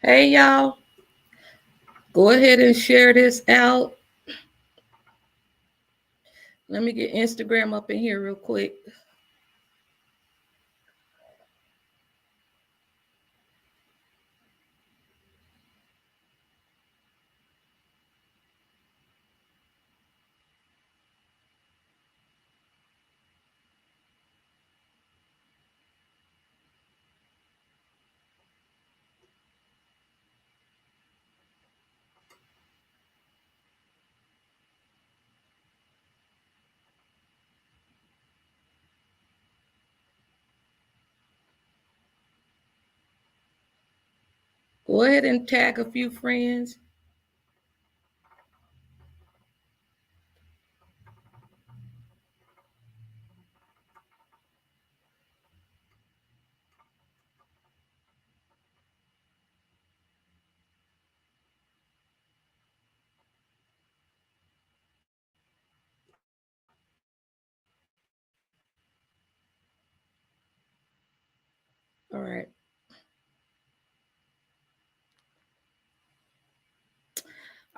Hey y'all, go ahead and share this out. Let me get Instagram up in here real quick. Go ahead and tag a few friends. All right.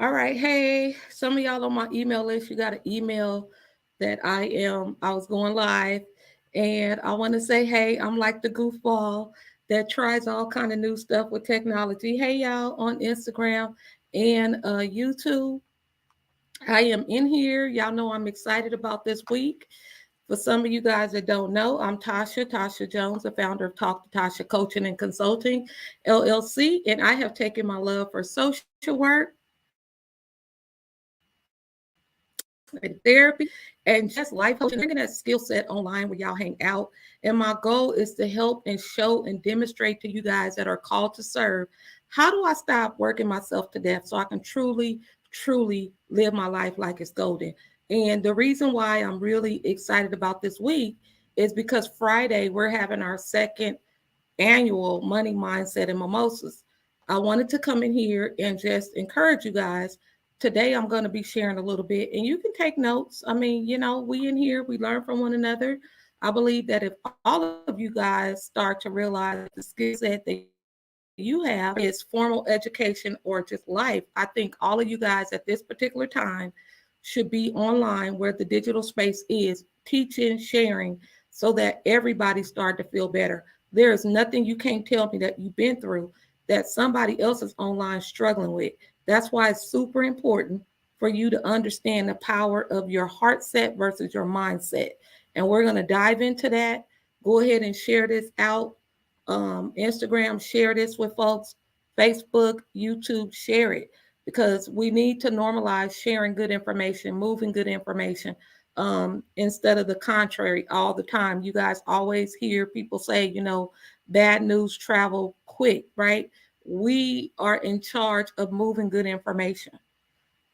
All right. Hey, some of y'all on my email list, you got an email that I was going live. And I want to say, hey, I'm like the goofball that tries all kind of new stuff with technology. Hey, y'all on Instagram and YouTube. I am in here. Y'all know I'm excited about this week. For some of you guys that don't know, I'm Tasha Jones, the founder of Talk to Tasha Coaching and Consulting LLC, and I have taken my love for social work and therapy and just life coaching, bringing that skill set online where y'all hang out. And my goal is to help and show and demonstrate to you guys that are called to serve. How do I stop working myself to death so I can truly live my life like it's golden? And the reason why I'm really excited about this week is because Friday we're having our second annual money mindset and mimosas. I wanted to come in here and just encourage you guys. Today I'm going to be sharing a little bit and you can take notes. I mean, we in here, we learn from one another. I believe that if all of you guys start to realize the skill set that you have is formal education or just life, I think all of you guys at this particular time should be online where the digital space is, teaching, sharing, so that everybody start to feel better. There is nothing you can't tell me that you've been through that somebody else is online struggling with. That's why it's super important for you to understand the power of your heart set versus your mindset. And we're going to dive into that. Go ahead and share this out. Instagram, share this with folks. Facebook, YouTube, share it because we need to normalize sharing good information, moving good information, instead of the contrary all the time. You guys always hear people say, bad news travel quick, right? We are in charge of moving good information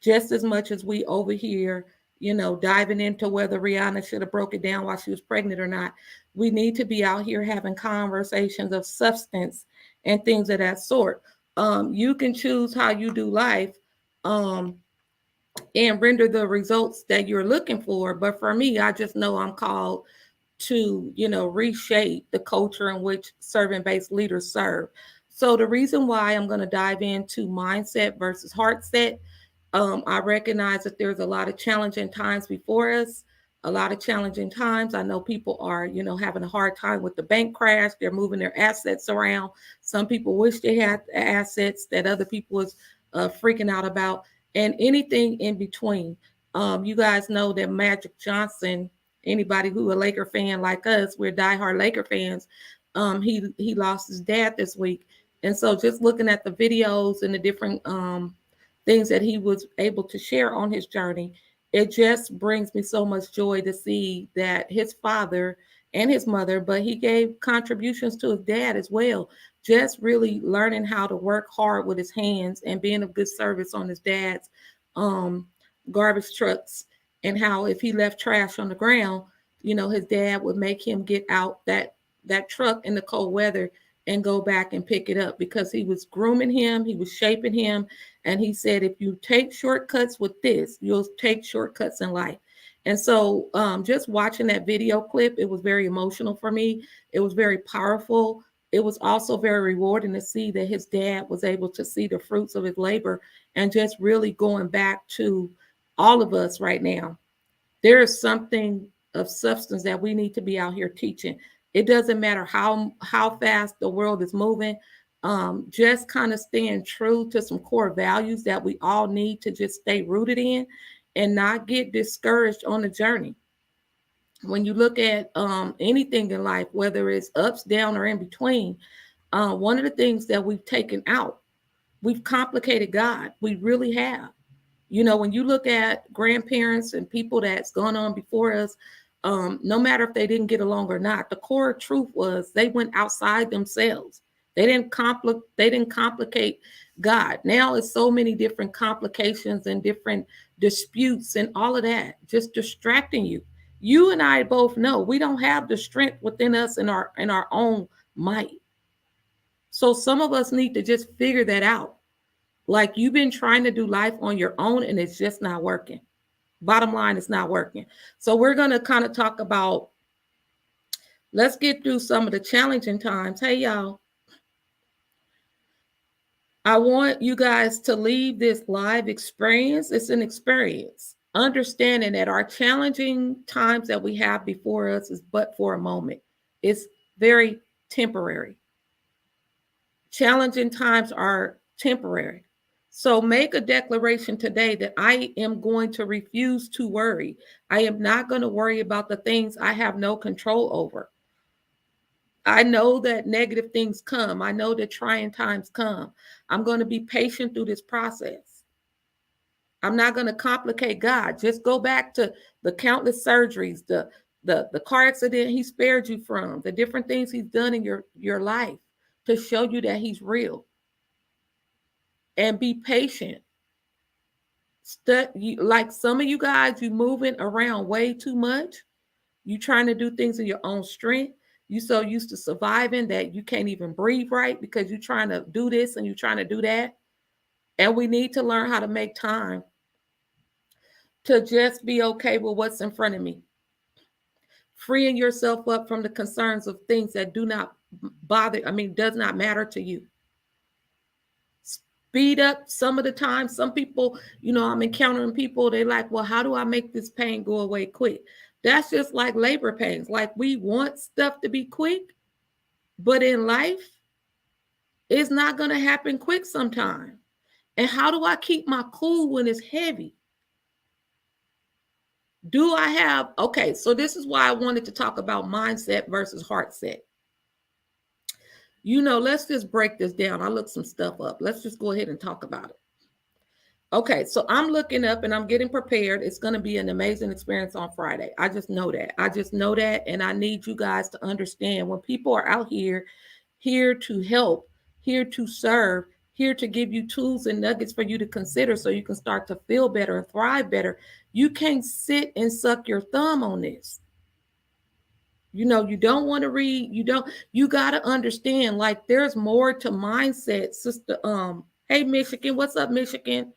just as much as we over here, diving into whether Rihanna should have broke it down while she was pregnant or not. We need to be out here having conversations of substance and things of that sort. You can choose how you do life, um, and render the results that you're looking for. But for me, I just know I'm called to, reshape the culture in which servant-based leaders serve. So the reason why I'm going to dive into mindset versus heart set, I recognize that there's a lot of challenging times before us, a lot of challenging times. I know people are, having a hard time with the bank crash. They're moving their assets around. Some people wish they had assets that other people was freaking out about, and anything in between. You guys know that Magic Johnson, anybody who a Laker fan like us, we're diehard Laker fans. He lost his dad this week, and so just looking at the videos and the different things that he was able to share on his journey, it just brings me so much joy to see that his father and his mother, but he gave contributions to his dad as well. Just really learning how to work hard with his hands and being of good service on his dad's um, garbage trucks, and how if he left trash on the ground, his dad would make him get out that truck in the cold weather and go back and pick it up because he was grooming him, he was shaping him, and he said, if you take shortcuts with this, you'll take shortcuts in life. And so, just watching that video clip, it was very emotional for me. It was very powerful. it was also very rewarding to see that his dad was able to see the fruits of his labor, and just really going back to all of us right now. There is something of substance that we need to be out here teaching. It doesn't matter how fast the world is moving. Just kind of staying true to some core values that we all need to just stay rooted in, and not get discouraged on the journey. When you look at anything in life, whether it's ups, down, or in between, one of the things that we've taken out, we've complicated God. We really have. You know, when you look at grandparents and people that's gone on before us, no matter if they didn't get along or not, the core truth was they went outside themselves. They didn't complicate God. Now it's so many different complications and different disputes and all of that, just distracting you. You and I both know we don't have the strength within us in our own might. So some of us need to just figure that out. Like, you've been trying to do life on your own and it's just not working. Bottom line, it's not working. So we're going to kind of talk about, let's get through some of the challenging times. Hey, y'all, I want you guys to leave this live experience. It's an experience. Understanding that our challenging times that we have before us is but for a moment. It's very temporary. Challenging times are temporary. So make a declaration today that I am going to refuse to worry. I am not going to worry about the things I have no control over. I know that negative things come. I know that trying times come. I'm going to be patient through this process. I'm not going to complicate God. Just go back to the countless surgeries, the car accident he spared you from, the different things he's done in your life to show you that he's real. And be patient. Like some of you guys, you moving around way too much. You trying to do things in your own strength. You so used to surviving that you can't even breathe right because you're trying to do this and you're trying to do that. And we need to learn how to make time to just be okay with what's in front of me. Freeing yourself up from the concerns of things that do not does not matter to you. Speed up some of the time. Some people, I'm encountering people, they like, well, how do I make this pain go away quick? That's just like labor pains. Like, we want stuff to be quick, but in life, it's not going to happen quick sometime. And how do I keep my cool when it's heavy? Okay, so this is why I wanted to talk about mindset versus Heartset. Let's just break this down. I looked some stuff up. Let's just go ahead and talk about it. Okay, so I'm looking up and I'm getting prepared. It's going to be an amazing experience on Friday. I just know that. And I need you guys to understand, when people are out here to help, here to serve, here to give you tools and nuggets for you to consider so you can start to feel better and thrive better. You can't sit and suck your thumb on this. You don't want to read. You got to understand, like, there's more to mindset, sister. Hey, Michigan, what's up, Michigan?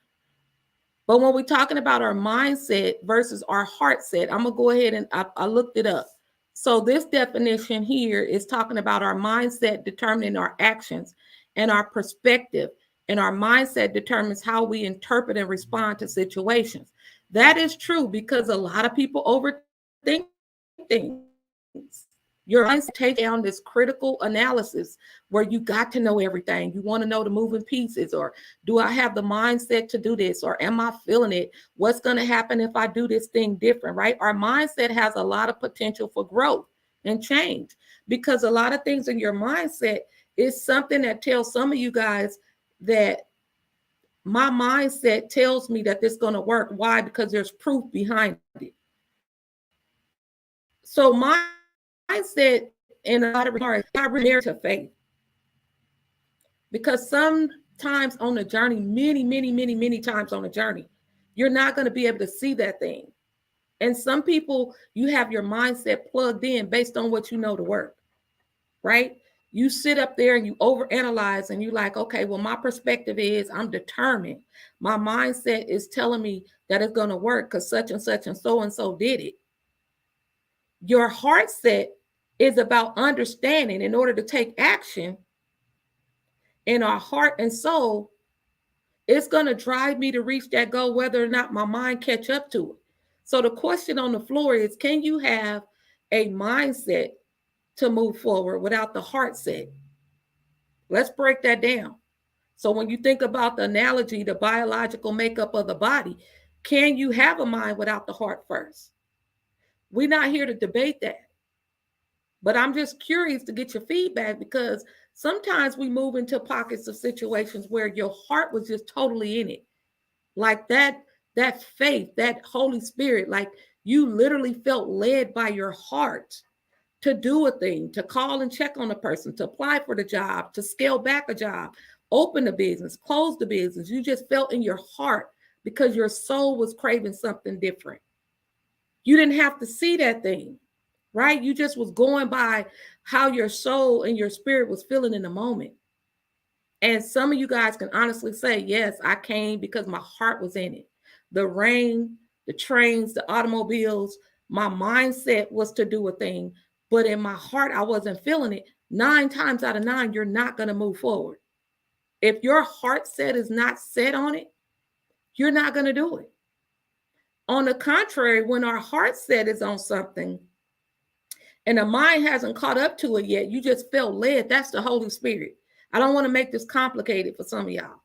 But when we're talking about our mindset versus our heart set, I'm going to go ahead and I looked it up. So this definition here is talking about our mindset determining our actions and our perspective. And our mindset determines how we interpret and respond to situations. That is true because a lot of people overthink things. Your mindset takes down this critical analysis where you got to know everything. You want to know the moving pieces, or do I have the mindset to do this, or am I feeling it? What's going to happen if I do this thing different, right? Our mindset has a lot of potential for growth and change, because a lot of things in your mindset is something that tells some of you guys that my mindset tells me that this is going to work. Why? Because there's proof behind it. So mindset in a lot of regards, not really married to faith. Because sometimes on the journey, many times on the journey, you're not going to be able to see that thing. And some people, you have your mindset plugged in based on what you know to work, right? You sit up there and you overanalyze and you like, okay, well, my perspective is I'm determined. My mindset is telling me that it's going to work because such and so did it. Your heart set is about understanding in order to take action in our heart and soul. It's going to drive me to reach that goal, whether or not my mind catch up to it. So the question on the floor is, can you have a mindset to move forward without the heart set? Let's break that down. So when you think about the analogy, the biological makeup of the body, can you have a mind without the heart first? We're not here to debate that. But I'm just curious to get your feedback, because sometimes we move into pockets of situations where your heart was just totally in it. Like that faith, that Holy Spirit, like you literally felt led by your heart to do a thing, to call and check on a person, to apply for the job, to scale back a job, open a business, close the business. You just felt in your heart because your soul was craving something different. You didn't have to see that thing, right? You just was going by how your soul and your spirit was feeling in the moment. And some of you guys can honestly say, yes, I came because my heart was in it. The rain, the trains, the automobiles, my mindset was to do a thing, but in my heart, I wasn't feeling it. 9 times out of 9, you're not going to move forward. If your heart set is not set on it, you're not going to do it. On the contrary, when our heart set is on something and the mind hasn't caught up to it yet, you just felt led. That's the Holy Spirit. I don't want to make this complicated for some of y'all.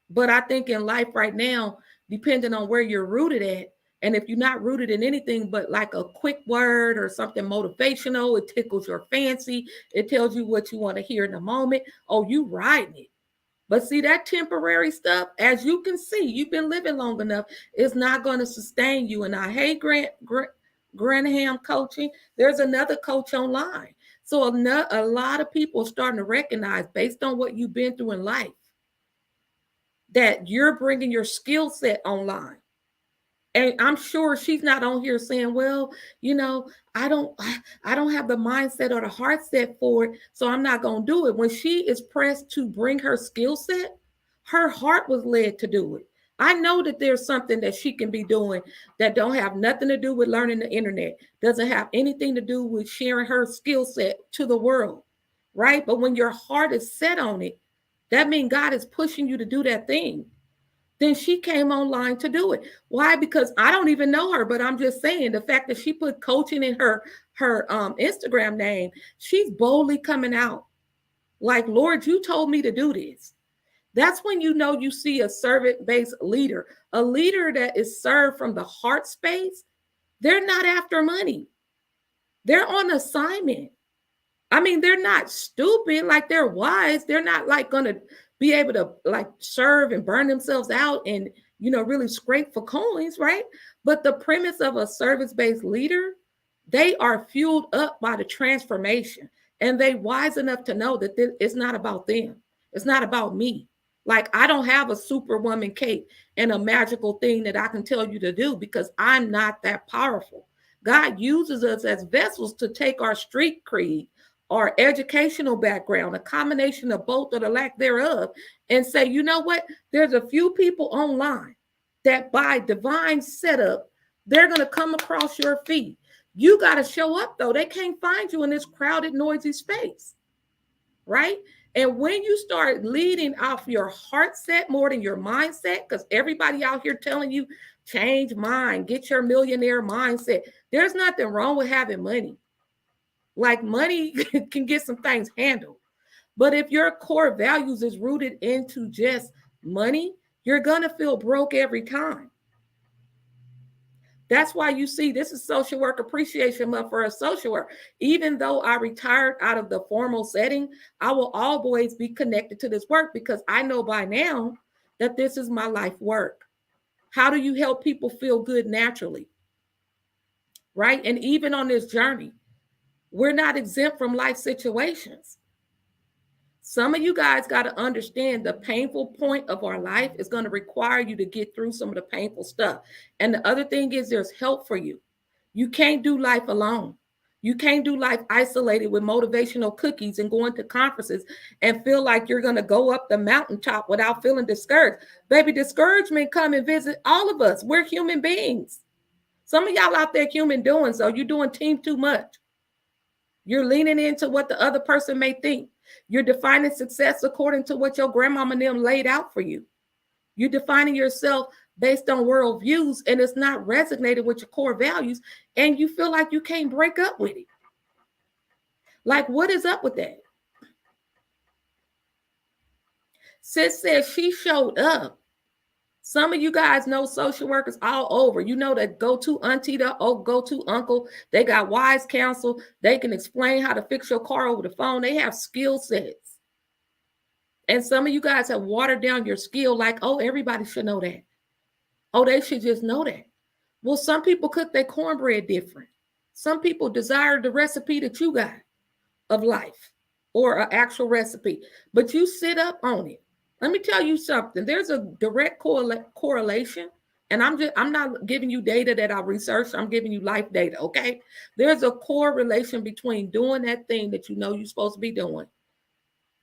But I think in life right now, depending on where you're rooted at, and if you're not rooted in anything but like a quick word or something motivational, it tickles your fancy, it tells you what you want to hear in the moment. Oh, you riding it. But see, that temporary stuff, as you can see, you've been living long enough, is not going to sustain you. And I hate Granham coaching. There's another coach online. So a lot of people are starting to recognize, based on what you've been through in life, that you're bringing your skill set online. And I'm sure she's not on here saying, well, I don't have the mindset or the heart set for it, so I'm not going to do it. When she is pressed to bring her skill set, her heart was led to do it. I know that there's something that she can be doing that don't have nothing to do with learning the internet, doesn't have anything to do with sharing her skill set to the world, right? But when your heart is set on it, that means God is pushing you to do that thing. Then she came online to do it. Why? Because I don't even know her, but I'm just saying the fact that she put coaching in her Instagram name, she's boldly coming out like, Lord, you told me to do this. That's when you see a servant-based leader, a leader that is served from the heart space. They're not after money. They're on assignment. I mean, they're not stupid, like they're wise. They're not like going to be able to like serve and burn themselves out and, really scrape for coins, right? But the premise of a service-based leader, they are fueled up by the transformation, and they wise enough to know that it's not about them. It's not about me. Like, I don't have a superwoman cape and a magical thing that I can tell you to do, because I'm not that powerful. God uses us as vessels to take our street creed, our educational background, a combination of both or the lack thereof, and say, you know what? There's a few people online that by divine setup, they're going to come across your feed. You got to show up, though. They can't find you in this crowded, noisy space, right? And when you start leading off your heart set more than your mindset, because everybody out here telling you, change mind, get your millionaire mindset. There's nothing wrong with having money. Like, money can get some things handled. But if your core values is rooted into just money, you're going to feel broke every time. That's why you see this is Social Work Appreciation Month for a social worker. Even though I retired out of the formal setting, I will always be connected to this work, because I know by now that this is my life work. How do you help people feel good naturally? Right? And even on this journey, we're not exempt from life situations. Some of you guys got to understand the painful point of our life is going to require you to get through some of the painful stuff. And the other thing is, there's help for you. You can't do life alone. You can't do life isolated with motivational cookies and going to conferences and feel like you're going to go up the mountaintop without feeling discouraged. Baby, discouragement come and visit all of us. We're human beings. Some of y'all out there human doing so. You're doing team too much. You're leaning into what the other person may think. You're defining success according to what your grandmama and them laid out for you. You're defining yourself based on world views, and it's not resonating with your core values, and you feel like you can't break up with it. Like, what is up with that? Sis says she showed up. Some of you guys know social workers all over. You know that go-to auntie, the go-to uncle. They got wise counsel. They can explain how to fix your car over the phone. They have skill sets. And some of you guys have watered down your skill like, oh, everybody should know that. Oh, they should just know that. Well, some people cook their cornbread different. Some people desire the recipe that you got of life or an actual recipe, but you sit up on it. Let me tell you something. There's a direct correlation, and I'm not giving you data that I researched. I'm giving you life data, okay? There's a correlation between doing that thing that you know you're supposed to be doing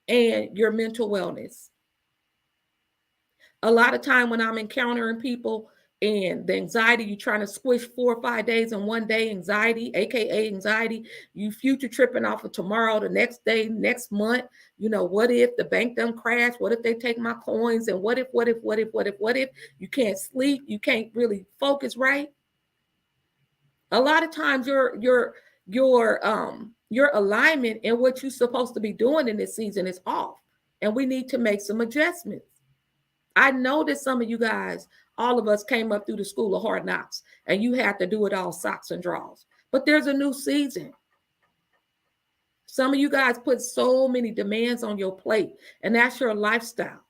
and your mental wellness. A lot of time when I'm encountering people and the anxiety, you're trying to squish 4 or 5 days in one day, anxiety, aka anxiety, you future tripping off of tomorrow, the next day, next month. You know, what if the bank done crash? What if they take my coins? And what if you can't sleep, you can't really focus right? A lot of times your alignment and what you're supposed to be doing in this season is off, and we need to make some adjustments. I know that some of you guys, all of us came up through the school of hard knocks and you had to do it all socks and draws. But there's a new season. Some of you guys put so many demands on your plate, and that's your lifestyle.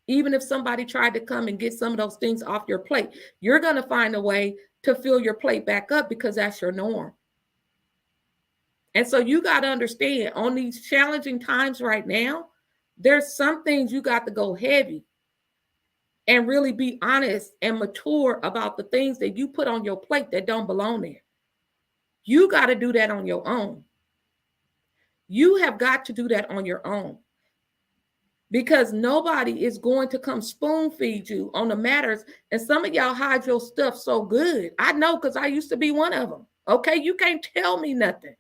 Even if somebody tried to come and get some of those things off your plate, you're going to find a way to fill your plate back up because that's your norm. And so you got to understand, on these challenging times right now, there's some things you got to go heavy and really be honest and mature about the things that you put on your plate that don't belong there. You got to do that on your own. You have got to do that on your own, because nobody is going to come spoon feed you on the matters. And some of y'all hide your stuff so good. I know, because I used to be one of them. Okay, you can't tell me nothing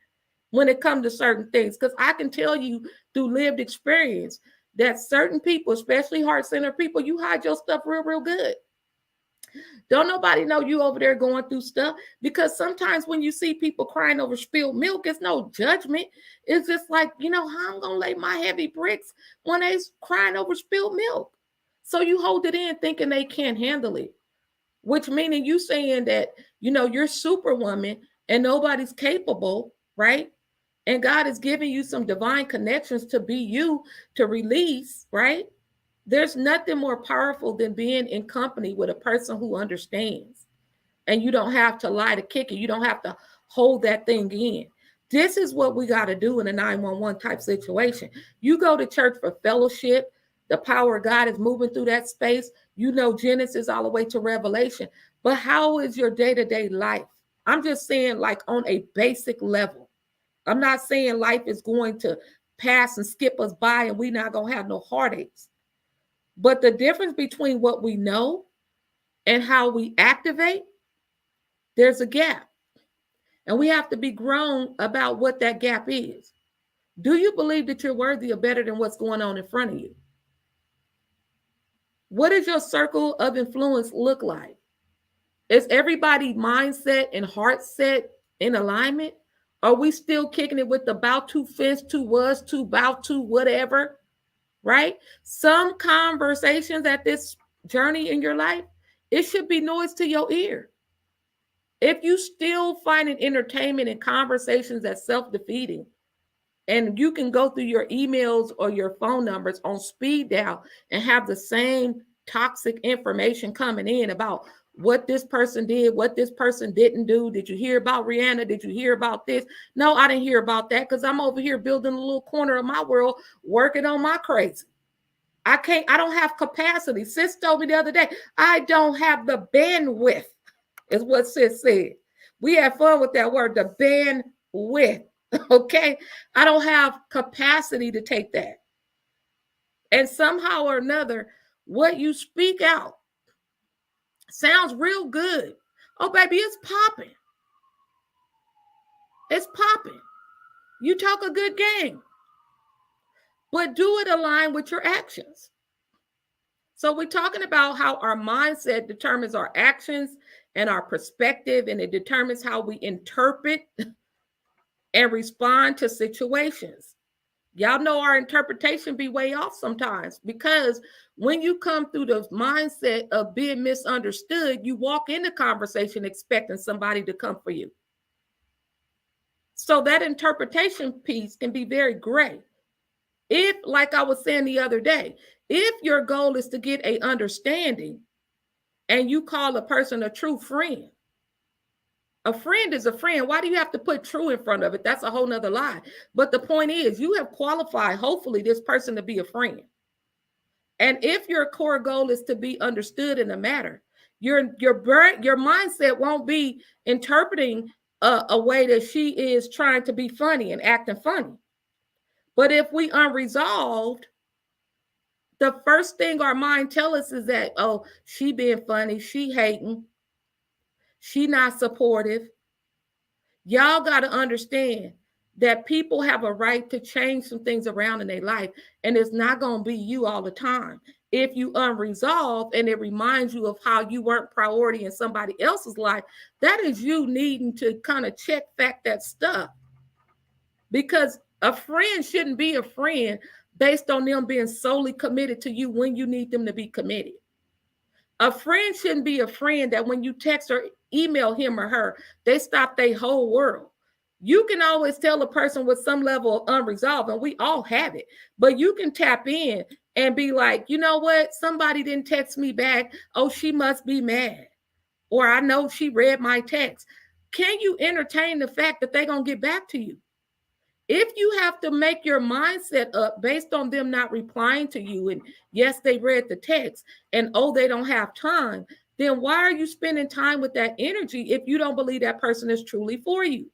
when it comes to certain things, because I can tell you through lived experience that certain people, especially heart-centered people, you hide your stuff real, real good. Don't nobody know you over there going through stuff, because sometimes when you see people crying over spilled milk, it's no judgment. It's just like, how I'm going to lay my heavy bricks when they're crying over spilled milk. So you hold it in thinking they can't handle it, which meaning you saying that, you're superwoman and nobody's capable, right? And God is giving you some divine connections to be you, to release, right? There's nothing more powerful than being in company with a person who understands. And you don't have to lie to kick it. You don't have to hold that thing in. This is what we got to do in a 911 type situation. You go to church for fellowship. The power of God is moving through that space. Genesis all the way to Revelation. But how is your day-to-day life? I'm just saying, like, on a basic level. I'm not saying life is going to pass and skip us by and we're not going to have no heartaches. But the difference between what we know and how we activate, there's a gap. And we have to be grown about what that gap is. Do you believe that you're worthy of better than what's going on in front of you? What does your circle of influence look like? Is everybody mindset and heart set in alignment? Are we still kicking it with the about to, fist to, was to, about to, whatever? Right? Some conversations at this journey in your life, it should be noise to your ear. If you still finding entertainment in conversations that's self-defeating, and you can go through your emails or your phone numbers on speed dial and have the same toxic information coming in about what this person did, what this person didn't do. Did you hear about Rihanna? Did you hear about this? No, I didn't hear about that, because I'm over here building a little corner of my world, working on my crazy. I don't have capacity. Sis told me the other day, I don't have the bandwidth, is what sis said. We had fun with that word, the bandwidth. Okay. I don't have capacity to take that. And somehow or another, what you speak out sounds real good. Oh, baby, it's popping. It's popping. You talk a good game, but do it align with your actions. So we're talking about how our mindset determines our actions and our perspective, and it determines how we interpret and respond to situations. Y'all know our interpretation be way off sometimes, because when you come through the mindset of being misunderstood, you walk into conversation expecting somebody to come for you. So that interpretation piece can be very gray. If, like I was saying the other day, if your goal is to get a understanding and you call a person a true friend, a friend is a friend. Why do you have to put true in front of it? That's a whole nother lie. But the point is, you have qualified, hopefully, this person to be a friend. And if your core goal is to be understood in a matter, your mindset won't be interpreting a way that she is trying to be funny and acting funny. But if we unresolved, the first thing our mind tell us is that, oh, she being funny, she hating, she not supportive. Y'all got to understand that people have a right to change some things around in their life, and it's not going to be you all the time. If you unresolved and it reminds you of how you weren't priority in somebody else's life, that is you needing to kind of check back that stuff. Because a friend shouldn't be a friend based on them being solely committed to you when you need them to be committed. A friend shouldn't be a friend that when you text or email him or her, they stop their whole world. You can always tell a person with some level of unresolved, and we all have it, but you can tap in and be like, you know what? Somebody didn't text me back. Oh, she must be mad. Or I know she read my text. Can you entertain the fact that they're going to get back to you? If you have to make your mindset up based on them not replying to you, and yes, they read the text, and oh, they don't have time, then why are you spending time with that energy if you don't believe that person is truly for you?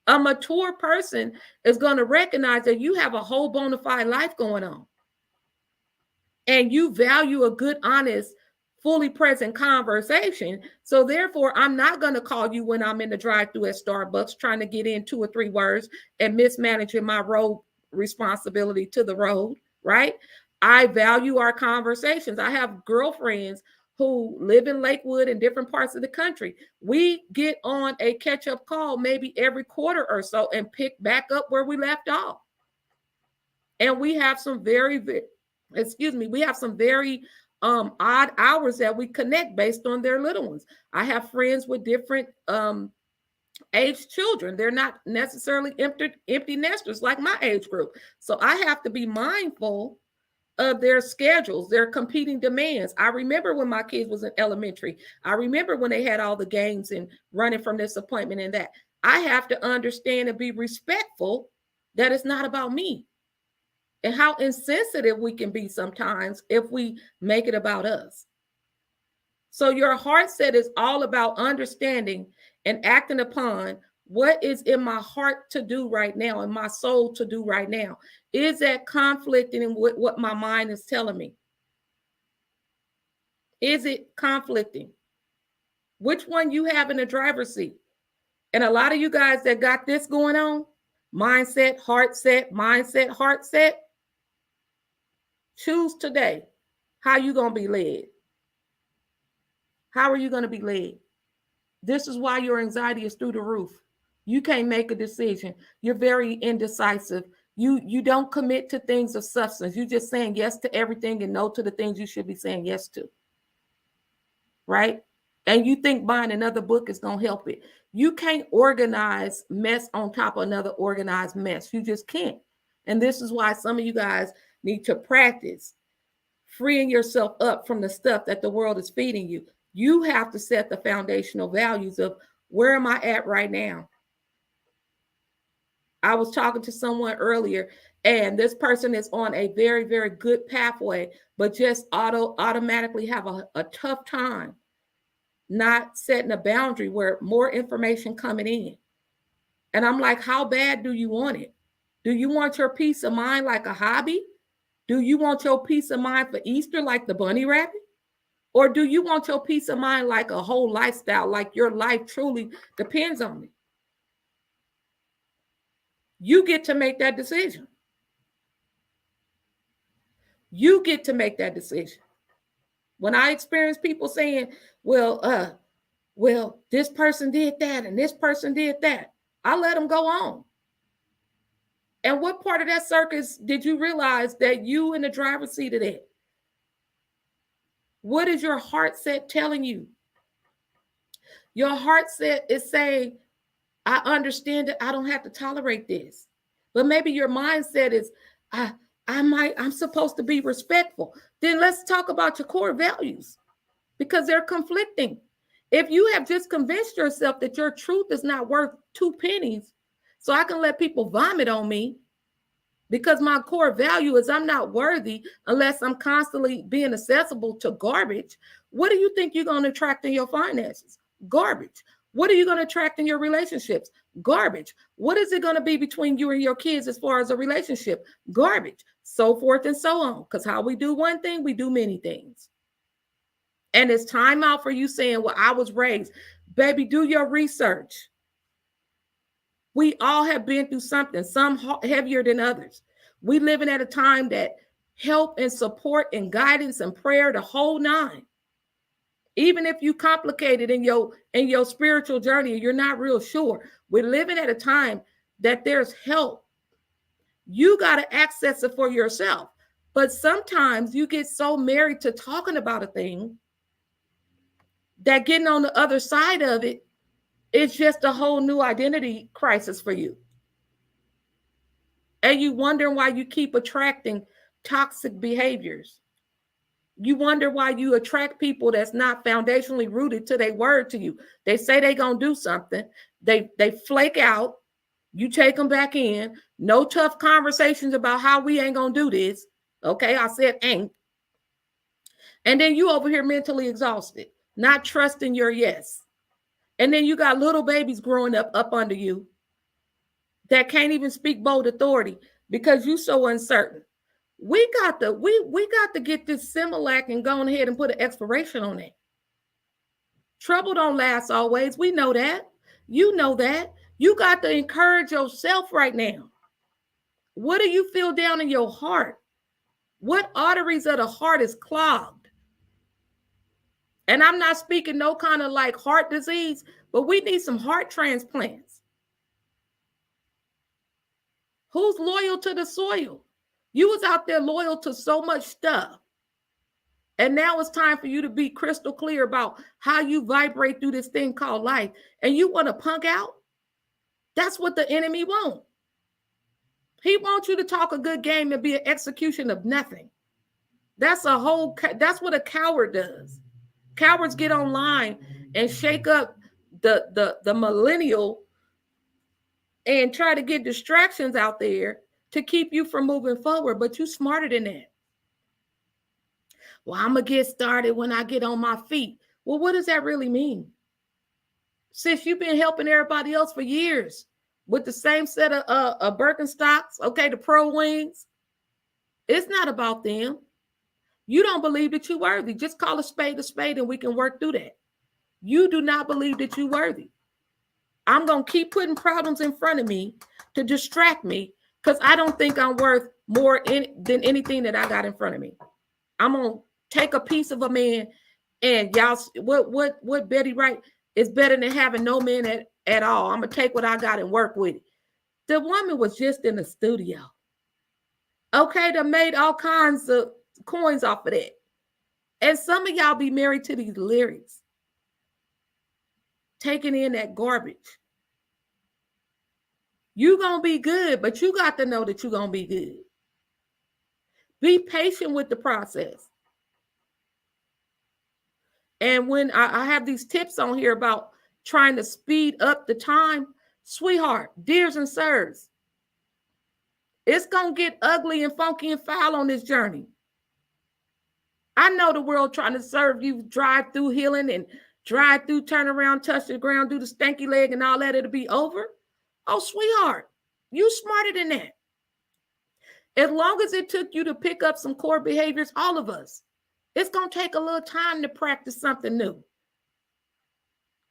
A mature person is going to recognize that you have a whole bona fide life going on, and you value a good, honest, fully present conversation. So therefore, I'm not going to call you when I'm in the drive-thru at Starbucks trying to get in 2 or 3 words and mismanaging my road responsibility to the road, right? I value our conversations. I have girlfriends who live in Lakewood and different parts of the country. We get on a catch-up call maybe every quarter or so and pick back up where we left off. And we have some very we have some very odd hours that we connect based on their little ones. I have friends with different age children. They're not necessarily empty nesters like my age group. So I have to be mindful of their schedules, their competing demands. I remember when my kids was in elementary. I remember when they had all the games and running from this appointment and that. I have to understand and be respectful that it's not about me. And how insensitive we can be sometimes if we make it about us. So your heart set is all about understanding and acting upon what is in my heart to do right now and my soul to do right now. Is that conflicting with what my mind is telling me? Is it conflicting? Which one you have in the driver's seat? And a lot of you guys that got this going on, mindset, heart set, mindset, heart set, choose today. How you going to be led? How are you going to be led? This is why your anxiety is through the roof. You can't make a decision. You're very indecisive. You don't commit to things of substance. You're just saying yes to everything and no to the things you should be saying yes to. Right? And you think buying another book is going to help it. You can't organize mess on top of another organized mess. You just can't. And this is why some of you guys need to practice freeing yourself up from the stuff that the world is feeding you. You have to set the foundational values of where am I at right now? I was talking to someone earlier, and this person is on a very, very good pathway, but just automatically have a tough time not setting a boundary where more information coming in. And I'm like, how bad do you want it? Do you want your peace of mind like a hobby? Do you want your peace of mind for Easter like the bunny rabbit? Or do you want your peace of mind like a whole lifestyle, like your life truly depends on it? You get to make that decision. You get to make that decision. When I experience people saying, well, this person did that and this person did that, I let them go on. And what part of that circus did you realize that you in the driver's seat of that? What is your heart set telling you? Your heart set is saying, I understand that I don't have to tolerate this. But maybe your mindset is, I'm supposed to be respectful. Then let's talk about your core values, because they're conflicting. If you have just convinced yourself that your truth is not worth 2 pennies, so I can let people vomit on me, because my core value is I'm not worthy unless I'm constantly being accessible to garbage, what do you think you're going to attract in your finances? Garbage. What are you going to attract in your relationships? Garbage. What is it going to be between you and your kids as far as a relationship? Garbage. So forth and so on. Because how we do one thing, we do many things. And it's time out for you saying, well, I was raised. Baby, do your research. We all have been through something, some heavier than others. We living at a time that help and support and guidance and prayer, the whole nine. Even if you complicated in your spiritual journey, you're not real sure. We're living at a time that there's help. You got to access it for yourself. But sometimes you get so married to talking about a thing that getting on the other side of it, it's just a whole new identity crisis for you. And you wonder why you keep attracting toxic behaviors. You wonder why you attract people that's not foundationally rooted to their word to you. They say they're going to do something. They flake out. You take them back in. No tough conversations about how we ain't going to do this. Okay, I said ain't. And then you over here mentally exhausted, not trusting your yes. And then you got little babies growing up under you that can't even speak bold authority because you're so uncertain. We got to get this Similac and go ahead and put an expiration on it. Trouble don't last always. We know that. You know that. You got to encourage yourself right now. What do you feel down in your heart? What arteries of the heart is clogged? And I'm not speaking no kind of like heart disease, but we need some heart transplants. Who's loyal to the soil? You was out there loyal to so much stuff. And now it's time for you to be crystal clear about how you vibrate through this thing called life. And you want to punk out? That's what the enemy wants. He wants you to talk a good game and be an execution of nothing. That's what a coward does. Cowards get online and shake up the millennial and try to get distractions out there to keep you from moving forward, but you're smarter than that. Well, I'm going to get started when I get on my feet. Well, what does that really mean? Since you've been helping everybody else for years with the same set of Birkenstocks, okay, the Pro Wings, it's not about them. You don't believe that you're worthy. Just call a spade and we can work through that. You do not believe that you're worthy. I'm going to keep putting problems in front of me to distract me because I don't think I'm worth more than anything that I got in front of me. I'm going to take a piece of a man and y'all, what Betty Wright is better than having no man at all. I'm going to take what I got and work with it. The woman was just in the studio. Okay, they made all kinds of coins off of that. And some of y'all be married to these lyrics, taking in that garbage. You're going to be good, but you got to know that you're going to be good. Be patient with the process. And when I have these tips on here about trying to speed up the time, sweetheart, dears and sirs, it's going to get ugly and funky and foul on this journey. I know the world trying to serve you drive through healing and drive through, turn around, touch the ground, do the stanky leg and all that, it'll be over. Oh, sweetheart, you smarter than that. As long as it took you to pick up some core behaviors, all of us, it's going to take a little time to practice something new.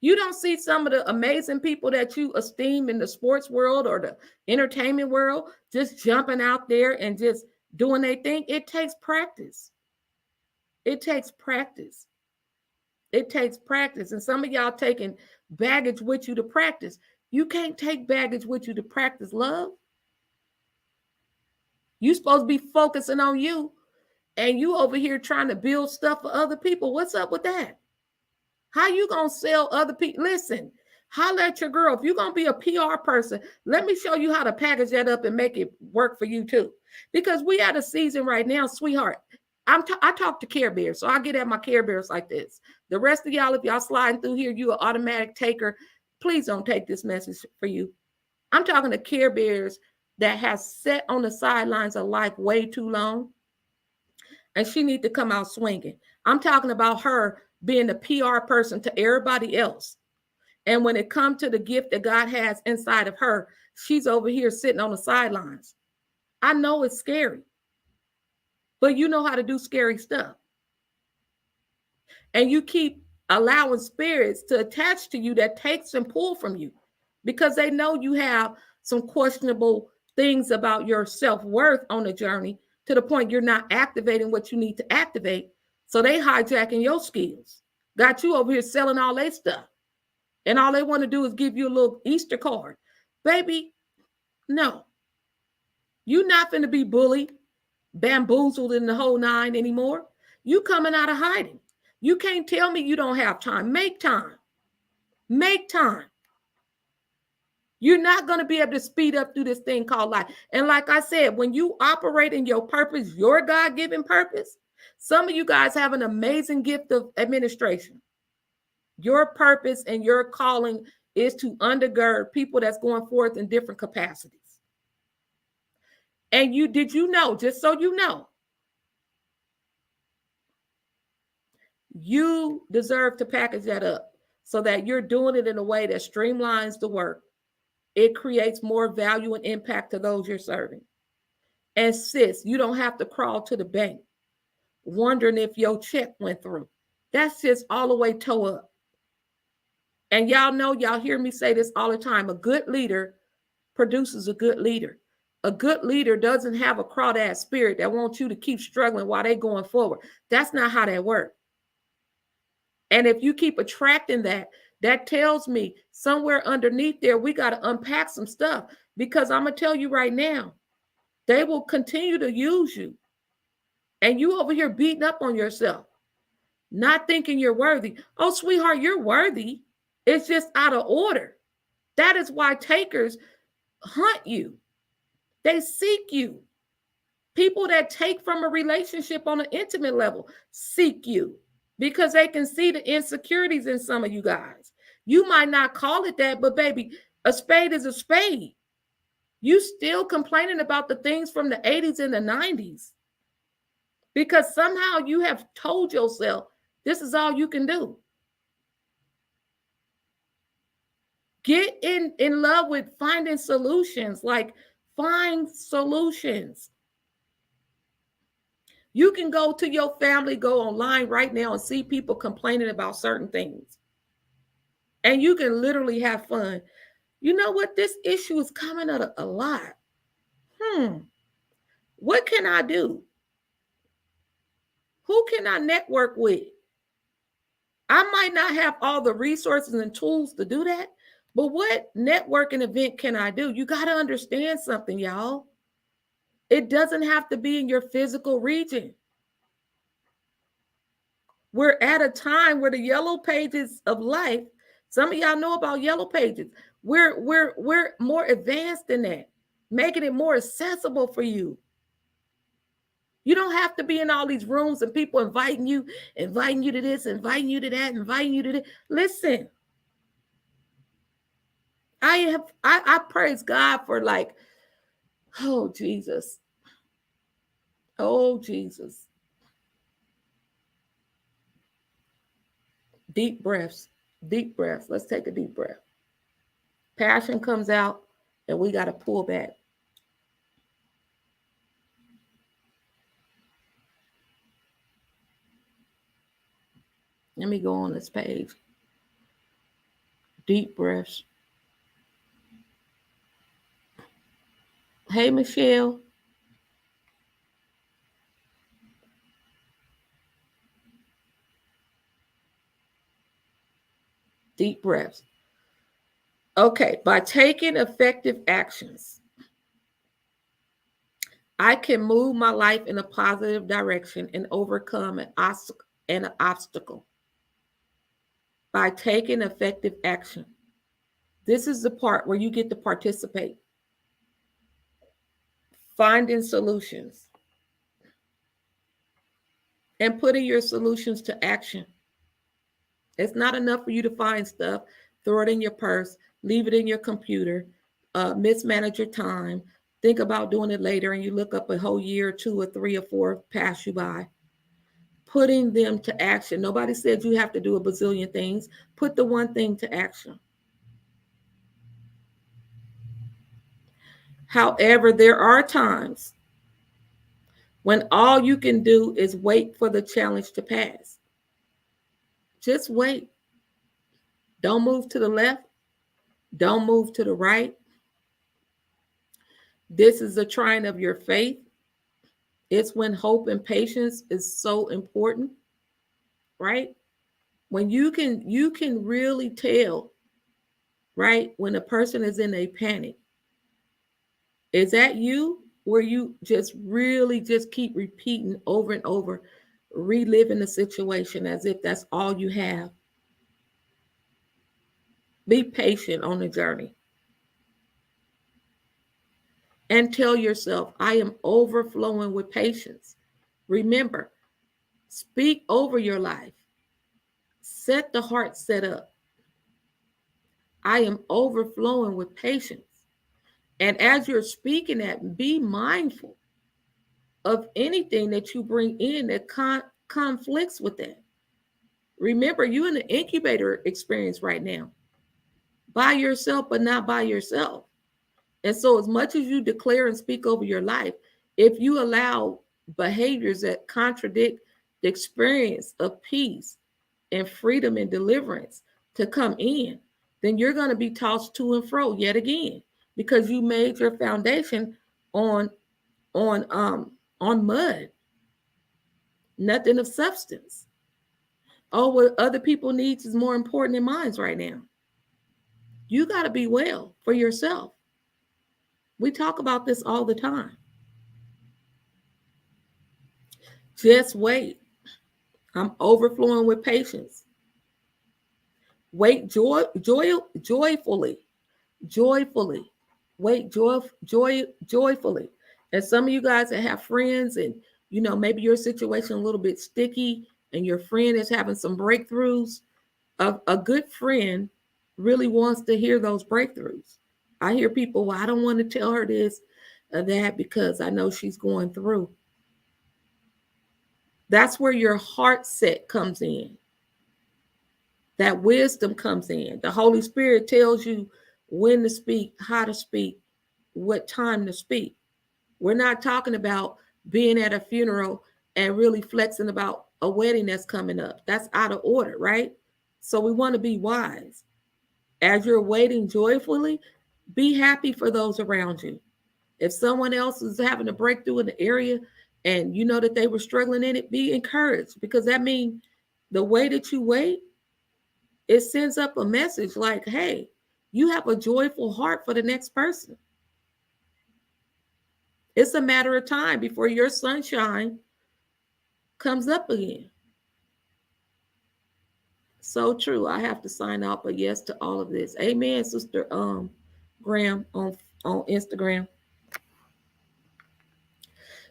You don't see some of the amazing people that you esteem in the sports world or the entertainment world just jumping out there and just doing their thing. It takes practice. It takes practice. It takes practice. And some of y'all taking baggage with you to practice. You can't take baggage with you to practice love. You supposed to be focusing on you, and you over here trying to build stuff for other people. What's up with that? How you gonna sell other people? Listen, holler at your girl. If you're gonna be a PR person, let me show you how to package that up and make it work for you too. Because we at a season right now, sweetheart. I talk to Care Bears, so I get at my Care Bears like this. The rest of y'all, if y'all sliding through here, you an automatic taker. Please don't take this message for you. I'm talking to Care Bears that has sat on the sidelines of life way too long, and she need to come out swinging. I'm talking about her being the PR person to everybody else. And when it comes to the gift that God has inside of her, she's over here sitting on the sidelines. I know it's scary, but you know how to do scary stuff. And you keep allowing spirits to attach to you that takes and pull from you because they know you have some questionable things about your self-worth on the journey to the point you're not activating what you need to activate. So they hijacking your skills. Got you over here selling all their stuff. And all they want to do is give you a little Easter card. Baby, no. You're not going to be bullied, bamboozled in the whole nine anymore. You coming out of hiding. You can't tell me you don't have time. Make time. Make time. You're not going to be able to speed up through this thing called life. And like I said, when you operate in your purpose, your God-given purpose, some of you guys have an amazing gift of administration. Your purpose and your calling is to undergird people that's going forth in different capacities. And did you know, just so you know, you deserve to package that up so that you're doing it in a way that streamlines the work. It creates more value and impact to those you're serving. And sis, you don't have to crawl to the bank wondering if your check went through. That's just all the way toe up. And y'all know, y'all hear me say this all the time. A good leader produces a good leader. A good leader doesn't have a crawdad spirit that wants you to keep struggling while they're going forward. That's not how that works. And if you keep attracting that, that tells me somewhere underneath there, we got to unpack some stuff, because I'm going to tell you right now, they will continue to use you. And you over here beating up on yourself, not thinking you're worthy. Oh, sweetheart, you're worthy. It's just out of order. That is why takers hunt you. They seek you. People that take from a relationship on an intimate level seek you because they can see the insecurities in some of you guys. You might not call it that, but baby, a spade is a spade. You still complaining about the things from the 80s and the 90s because somehow you have told yourself this is all you can do. Get in love with finding solutions. Like, find solutions. You can go to your family, go online right now and see people complaining about certain things. And you can literally have fun. You know what? This issue is coming up a lot. What can I do? Who can I network with? I might not have all the resources and tools to do that, but what networking event can I do? You got to understand something, y'all. It doesn't have to be in your physical region. We're at a time where the yellow pages of life, some of y'all know about yellow pages. We're more advanced than that, making it more accessible for you. You don't have to be in all these rooms and people inviting you to this, inviting you to that, inviting you to this. Listen, I praise God for, like, oh Jesus. Oh Jesus. Deep breaths. Deep breaths. Let's take a deep breath. Passion comes out and we got to pull back. Let me go on this page. Deep breaths. Hey, Michelle. Deep breaths. Okay, by taking effective actions, I can move my life in a positive direction and overcome an obstacle by taking effective action. This is the part where you get to participate, finding solutions, and putting your solutions to action. It's not enough for you to find stuff, throw it in your purse, leave it in your computer, mismanage your time, think about doing it later, and you look up a whole year or two or three or four pass you by. Putting them to action. Nobody said you have to do a bazillion things. Put the one thing to action. However, there are times when all you can do is wait for the challenge to pass. Just wait. Don't move to the left. Don't move to the right. This is the trying of your faith. It's when hope and patience is so important, right? When you can really tell, right, when a person is in a panic. Is that you? Where you just really just keep repeating over and over, reliving the situation as if that's all you have. Be patient on the journey and tell yourself, I am overflowing with patience. Remember, speak over your life. Set the heart set up. I am overflowing with patience. And as you're speaking that, be mindful of anything that you bring in that conflicts with that. Remember, you're in the incubator experience right now, by yourself, but not by yourself. And so, as much as you declare and speak over your life, if you allow behaviors that contradict the experience of peace and freedom and deliverance to come in, then you're going to be tossed to and fro yet again because you made your foundation on on um on mud, nothing of substance. Oh, what other people needs is more important than mine right now. You got to be well for yourself. We talk about this all the time. Just wait. I'm overflowing with patience. Wait joyfully. Joyfully. Wait joyfully. And some of you guys that have friends and maybe your situation a little bit sticky and your friend is having some breakthroughs, a good friend really wants to hear those breakthroughs. I hear people, well, I don't want to tell her this or that because I know she's going through. That's where your heart set comes in. That wisdom comes in. The Holy Spirit tells you when to speak, how to speak, what time to speak. We're not talking about being at a funeral and really flexing about a wedding that's coming up. That's out of order, right? So we want to be wise. As you're waiting joyfully, be happy for those around you. If someone else is having a breakthrough in the area and you know that they were struggling in it, be encouraged because that means the way that you wait, it sends up a message like, hey, you have a joyful heart for the next person. It's a matter of time before your sunshine comes up again. So true. I have to sign out, but yes to all of this. Amen, Sister Graham on Instagram.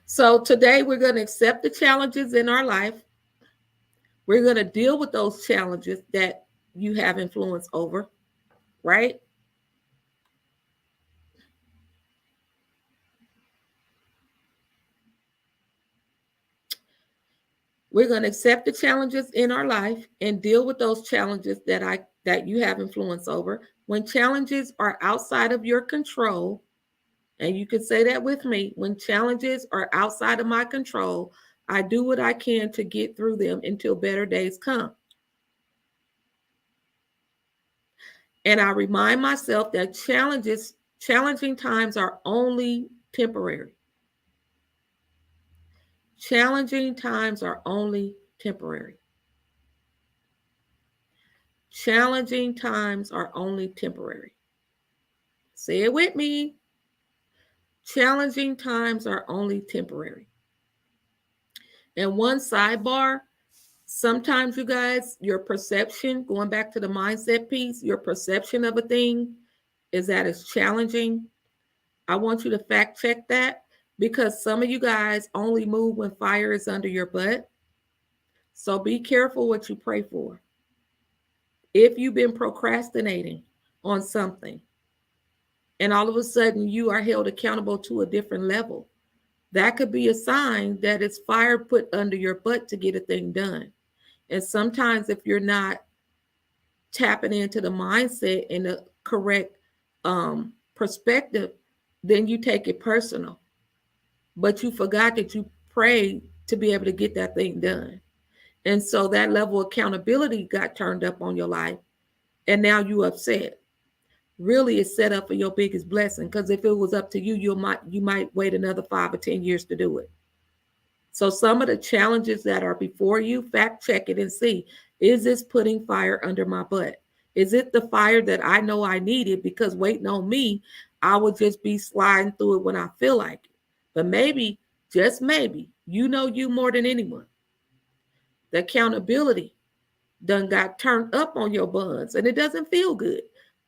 So today we're going to accept the challenges in our life. We're going to deal with those challenges that you have influence over, right? We're going to accept the challenges in our life and deal with those challenges that you have influence over. When challenges are outside of your control, and you can say that with me, when challenges are outside of my control, I do what I can to get through them until better days come. And I remind myself that challenging times are only temporary. Challenging times are only temporary. Challenging times are only temporary. Say it with me. Challenging times are only temporary. And one sidebar, sometimes you guys, your perception, going back to the mindset piece, your perception of a thing is that it's challenging. I want you to fact check that because some of you guys only move when fire is under your butt. So be careful what you pray for. If you've been procrastinating on something and all of a sudden you are held accountable to a different level, that could be a sign that it's fire put under your butt to get a thing done. And sometimes if you're not tapping into the mindset and the correct perspective, then you take it personal. But you forgot that you prayed to be able to get that thing done. And so that level of accountability got turned up on your life. And now you upset. Really, it's set up for your biggest blessing. Because if it was up to you, you might wait another 5 or 10 years to do it. So some of the challenges that are before you, fact check it and see, is this putting fire under my butt? Is it the fire that I know I needed? Because waiting on me, I would just be sliding through it when I feel like it. But maybe, just maybe, you know you more than anyone. The accountability done got turned up on your buns and it doesn't feel good.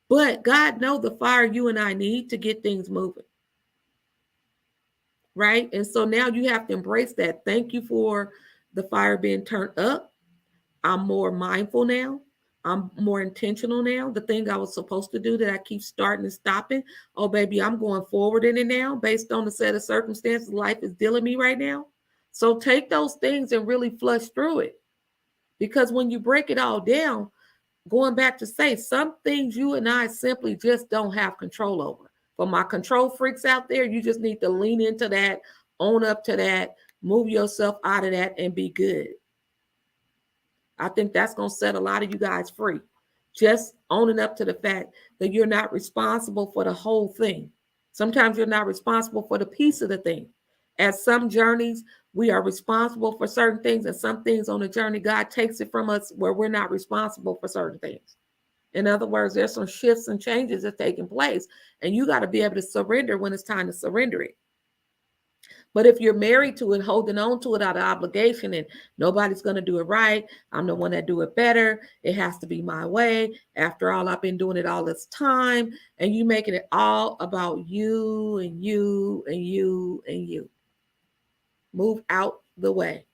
But God knows the fire you and I need to get things moving. Right? And so now you have to embrace that. Thank you for the fire being turned up. I'm more mindful now. I'm more intentional now. The thing I was supposed to do that I keep starting and stopping. Oh, baby, I'm going forward in it now based on the set of circumstances life is dealing me right now. So take those things and really flush through it. Because when you break it all down, going back to say, some things you and I simply just don't have control over. For my control freaks out there, you just need to lean into that, own up to that, move yourself out of that, and be good. I think that's going to set a lot of you guys free. Just owning up to the fact that you're not responsible for the whole thing. Sometimes you're not responsible for the piece of the thing. At some journeys, we are responsible for certain things, and some things on the journey, God takes it from us where we're not responsible for certain things. In other words, there's some shifts and changes that are taking place, and you got to be able to surrender when it's time to surrender it. But if you're married to it, holding on to it out of obligation and nobody's going to do it right, I'm the one that do it better. It has to be my way. After all, I've been doing it all this time. And you making it all about you and you and you and you. Move out the way.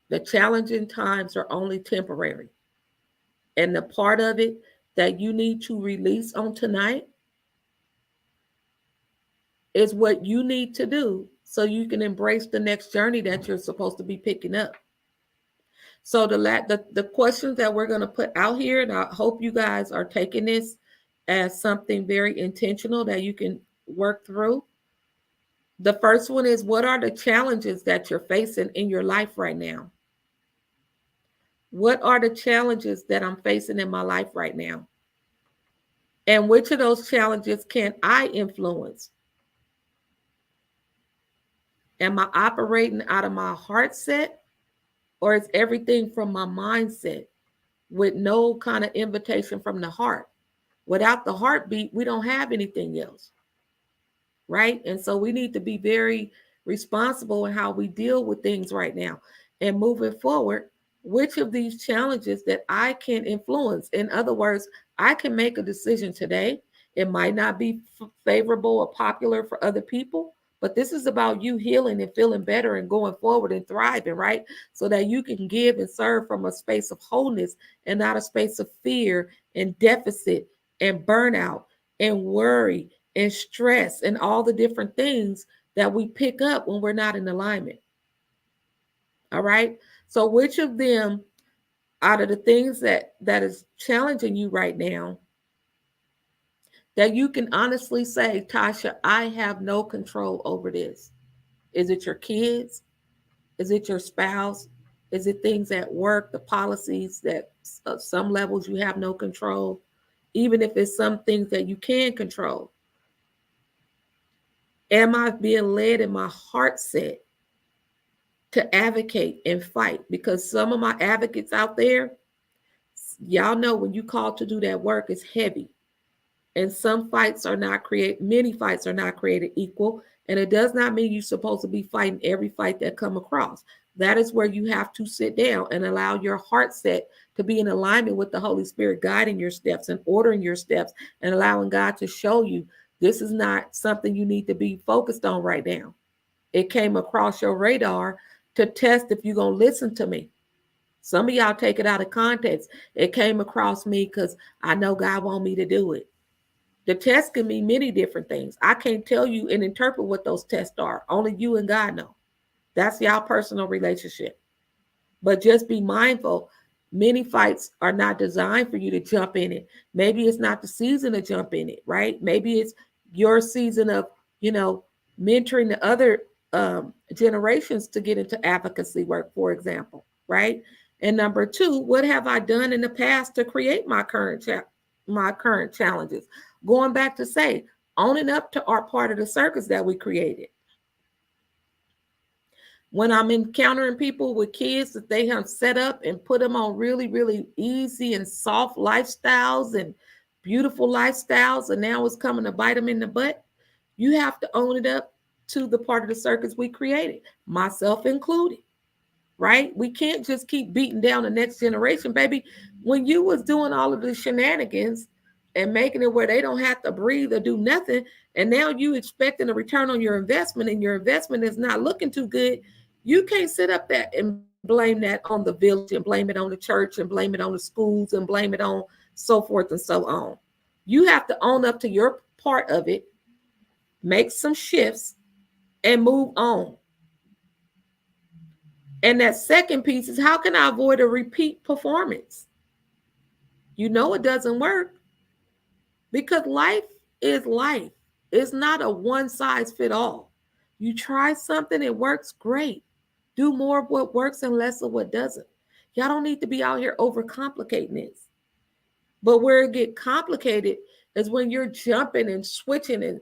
The challenging times are only temporary. And the part of it that you need to release on tonight is what you need to do so you can embrace the next journey that you're supposed to be picking up. So the questions that we're going to put out here, and I hope you guys are taking this as something very intentional that you can work through. The first one is, what are the challenges that you're facing in your life right now? What are the challenges that I'm facing in my life right now? And which of those challenges can I influence? Am I operating out of my heart set, or is everything from my mindset with no kind of invitation from the heart? Without the heartbeat, we don't have anything else. Right? And so we need to be very responsible in how we deal with things right now. And moving forward, which of these challenges that I can influence? In other words, I can make a decision today. It might not be favorable or popular for other people, but this is about you healing and feeling better and going forward and thriving, right? So that you can give and serve from a space of wholeness and not a space of fear and deficit and burnout and worry and stress and all the different things that we pick up when we're not in alignment. All right. So which of them out of the things that is challenging you right now that you can honestly say, Tasha, I have no control over this? Is it your kids? Is it your spouse? Is it things at work, the policies that some levels you have no control? Even if it's some things that you can control. Am I being led in my heart set to advocate and fight? Because some of my advocates out there, y'all know when you call to do that work, it's heavy. And some fights are not created, many fights are not created equal. And it does not mean you're supposed to be fighting every fight that come across. That is where you have to sit down and allow your heart set to be in alignment with the Holy Spirit, guiding your steps and ordering your steps and allowing God to show you this is not something you need to be focused on right now. It came across your radar to test if you're going to listen to me. Some of y'all take it out of context. It came across me because I know God wants me to do it. The test can mean many different things. I can't tell you and interpret what those tests are. Only you and God know. That's y'all personal relationship. But just be mindful. Many fights are not designed for you to jump in it. Maybe it's not the season to jump in it, right? Maybe it's your season of, mentoring the other generations to get into advocacy work, for example, right? And number two, what have I done in the past to create my current challenges? Going back to say, owning up to our part of the circus that we created. When I'm encountering people with kids that they have set up and put them on really, really easy and soft lifestyles and beautiful lifestyles, and now it's coming to bite them in the butt, you have to own it up to the part of the circus we created, myself included, right? We can't just keep beating down the next generation, baby. When you was doing all of the shenanigans and making it where they don't have to breathe or do nothing, and now you expecting a return on your investment and your investment is not looking too good, you can't sit up there and blame that on the village and blame it on the church and blame it on the schools and blame it on so forth and so on. You have to own up to your part of it, make some shifts, and move on. And that second piece is, how can I avoid a repeat performance? You know it doesn't work because life is life. It's not a one size fit all. You try something, it works, great. Do more of what works and less of what doesn't. Y'all don't need to be out here overcomplicating this. But where it get complicated is when you're jumping and switching and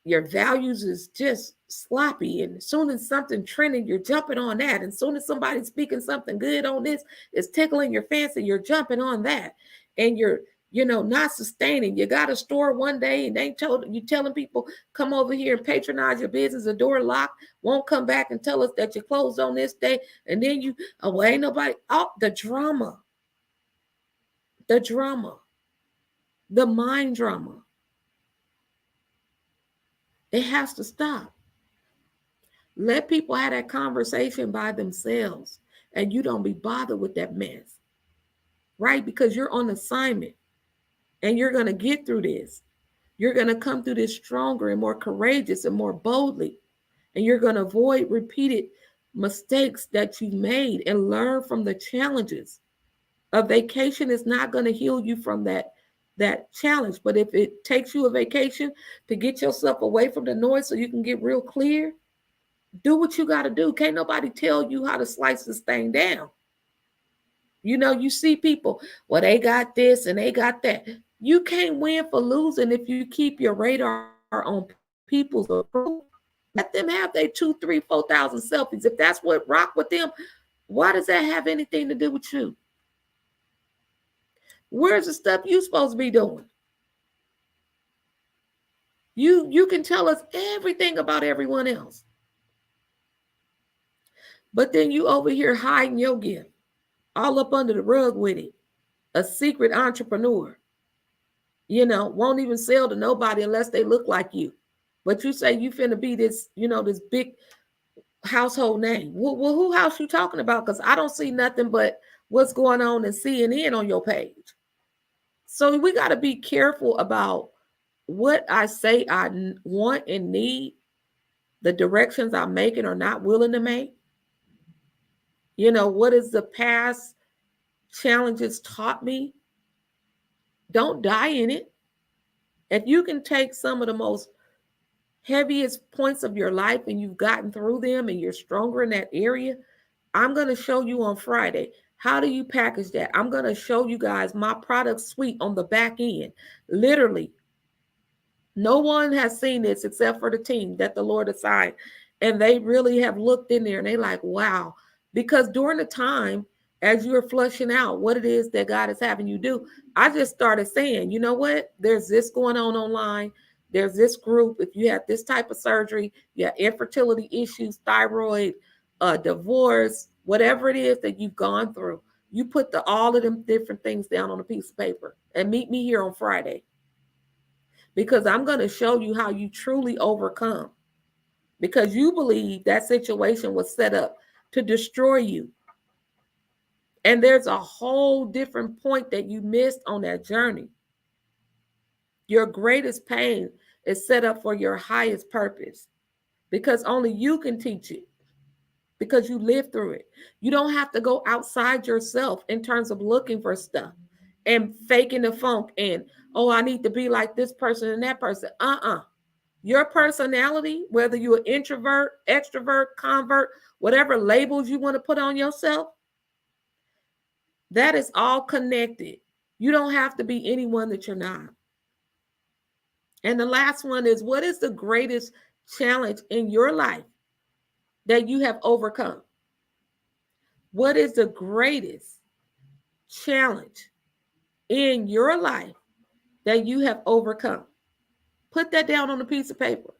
your values is just sloppy. And as soon as something trending, you're jumping on that. And as soon as somebody's speaking something good on this, it's tickling your fancy, you're jumping on that. And you're, not sustaining. You got a store one day and they told you telling people, come over here and patronize your business, the door locked, won't come back and tell us that you closed on this day. And then you, well, ain't nobody, the drama, the mind drama. It has to stop. Let people have that conversation by themselves and you don't be bothered with that mess, right? Because you're on assignment and you're going to get through this. You're going to come through this stronger and more courageous and more boldly. And you're going to avoid repeated mistakes that you made and learn from the challenges. A vacation is not going to heal you from that challenge. But if it takes you a vacation to get yourself away from the noise so you can get real clear, do what you got to do. Can't nobody tell you how to slice this thing down. You see people, well, they got this and they got that. You can't win for losing if you keep your radar on people's approval. Let them have their 2, 3, 4,000 selfies. If that's what rock with them, why does that have anything to do with you? Where's the stuff you supposed to be doing? You can tell us everything about everyone else. But then you over here hiding your gift, all up under the rug with it. A secret entrepreneur. Won't even sell to nobody unless they look like you. But you say you finna be this, this big household name. Well, who house you talking about? Because I don't see nothing but what's going on in CNN on your page. So we got to be careful about what I say I want and need, the directions I'm making or not willing to make. What is the past challenges taught me? Don't die in it. If you can take some of the most heaviest points of your life and you've gotten through them and you're stronger in that area, I'm going to show you on Friday. How do you package that? I'm going to show you guys my product suite on the back end. Literally, no one has seen this except for the team that the Lord assigned. And they really have looked in there and they like, wow. Because during the time, as you're flushing out what it is that God is having you do, I just started saying, you know what? There's this going on online. There's this group. If you have this type of surgery, you have infertility issues, thyroid, divorce, whatever it is that you've gone through, you put all of them different things down on a piece of paper and meet me here on Friday, because I'm going to show you how you truly overcome, because you believe that situation was set up to destroy you. And there's a whole different point that you missed on that journey. Your greatest pain is set up for your highest purpose, because only you can teach it, because you lived through it. You don't have to go outside yourself in terms of looking for stuff and faking the funk and, oh, I need to be like this person and that person. Your personality, whether you're an introvert, extrovert, convert, whatever labels you want to put on yourself, that is all connected. You don't have to be anyone that you're not. And the last one is, what is the greatest challenge in your life that you have overcome? What is the greatest challenge in your life that you have overcome? Put that down on a piece of paper.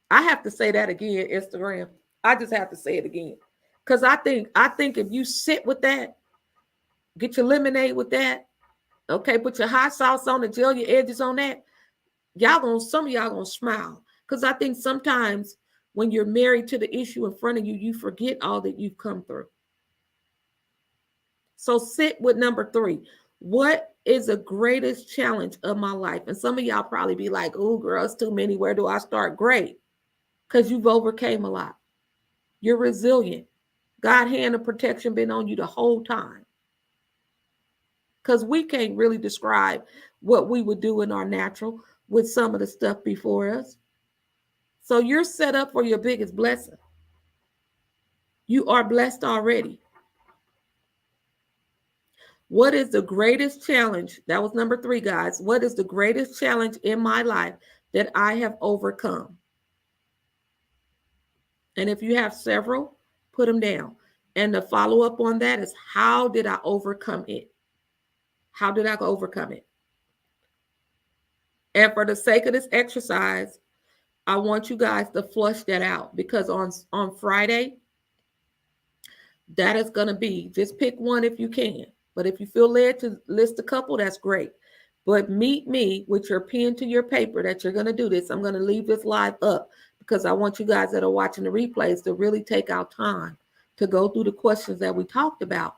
I have to say that again, Instagram. I just have to say it again. Because I think if you sit with that, get your lemonade with that, okay, put your hot sauce on it, gel your edges on that, some of y'all gonna smile. Because I think sometimes when you're married to the issue in front of you, you forget all that you've come through. So sit with number 3. What is the greatest challenge of my life? And some of y'all probably be like, oh, girl, it's too many. Where do I start? Great. Because you've overcame a lot. You're resilient. God's hand of protection been on you the whole time. Because we can't really describe what we would do in our natural with some of the stuff before us. So you're set up for your biggest blessing. You are blessed already. What is the greatest challenge? That was number 3, guys. What is the greatest challenge in my life that I have overcome? And if you have several, put them down. And the follow-up on that is, how did I overcome it? How did I overcome it? And for the sake of this exercise, I want you guys to flush that out, because on Friday, that is going to be, just pick one if you can. But if you feel led to list a couple, that's great. But meet me with your pen to your paper that you're going to do this. I'm going to leave this live up because I want you guys that are watching the replays to really take out time to go through the questions that we talked about,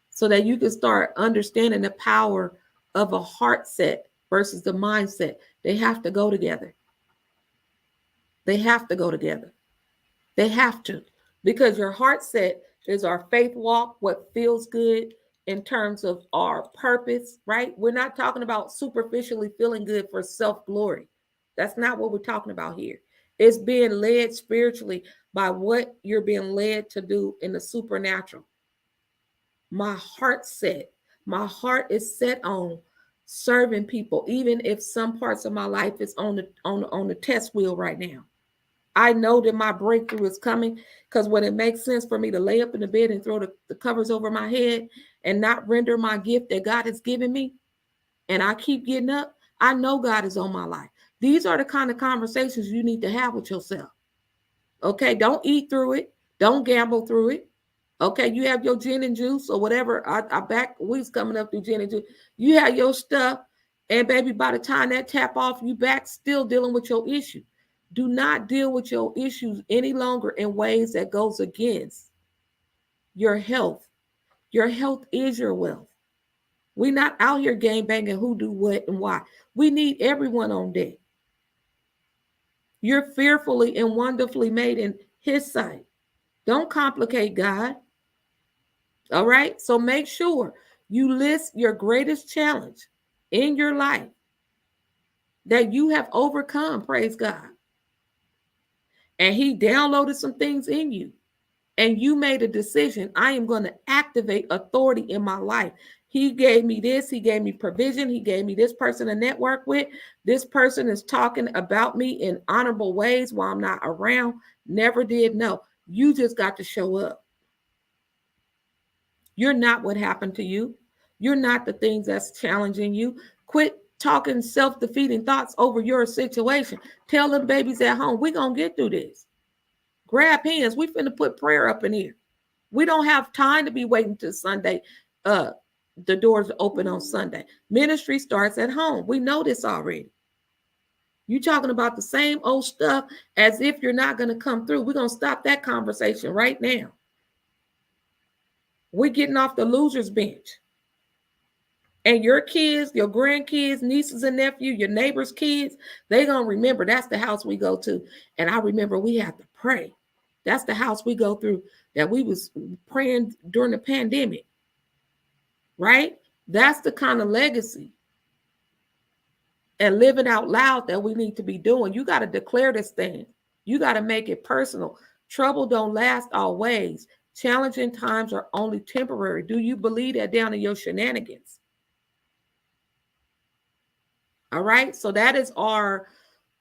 so that you can start understanding the power of a heart set versus the mindset. They have to go together. They have to go together. They have to, because your heart set is our faith walk, what feels good in terms of our purpose, right? We're not talking about superficially feeling good for self-glory. That's not what we're talking about here. It's being led spiritually by what you're being led to do in the supernatural. My heart is set on serving people, even if some parts of my life is on the test wheel right now. I know that my breakthrough is coming, because when it makes sense for me to lay up in the bed and throw the covers over my head and not render my gift that God has given me, and I keep getting up, I know God is on my life. These are the kind of conversations you need to have with yourself. Okay, don't eat through it. Don't gamble through it. Okay, you have your gin and juice or whatever. I back weeks coming up through gin and juice. You have your stuff, and baby, by the time that tap off, you back still dealing with your issue. Do not deal with your issues any longer in ways that goes against your health. Your health is your wealth. We're not out here game banging who do what and why. We need everyone on deck. You're fearfully and wonderfully made in His sight. Don't complicate God. All right? So make sure you list your greatest challenge in your life that you have overcome, praise God. And He downloaded some things in you. and you made a decision, I am going to activate authority in my life. He gave me this, he gave me provision, he gave me this person to network with. This person is talking about me in honorable ways while I'm not around. Never did. No, you just got to show up. You're not what happened to you. You're not the things that's challenging you. Quit talking self-defeating thoughts over your situation. Tell them babies at home, we're going to get through this. Grab hands. We finna put prayer up in here. We don't have time to be waiting till Sunday. Uh, the doors open on Sunday. Ministry starts at home. We know this already. You talking about the same old stuff as if you're not going to come through. We're going to stop that conversation right now. We're getting off the loser's bench. And your kids, your grandkids, nieces and nephews, your neighbors' kids, they going to remember that's the house we go to. And I remember we had to pray. That's the house we go through that we was praying during the pandemic, right? That's the kind of legacy and living out loud that we need to be doing. You got to declare this thing. You got to make it personal. Trouble don't last always. Challenging times are only temporary. Do you believe that down in your shenanigans? All right. So that is our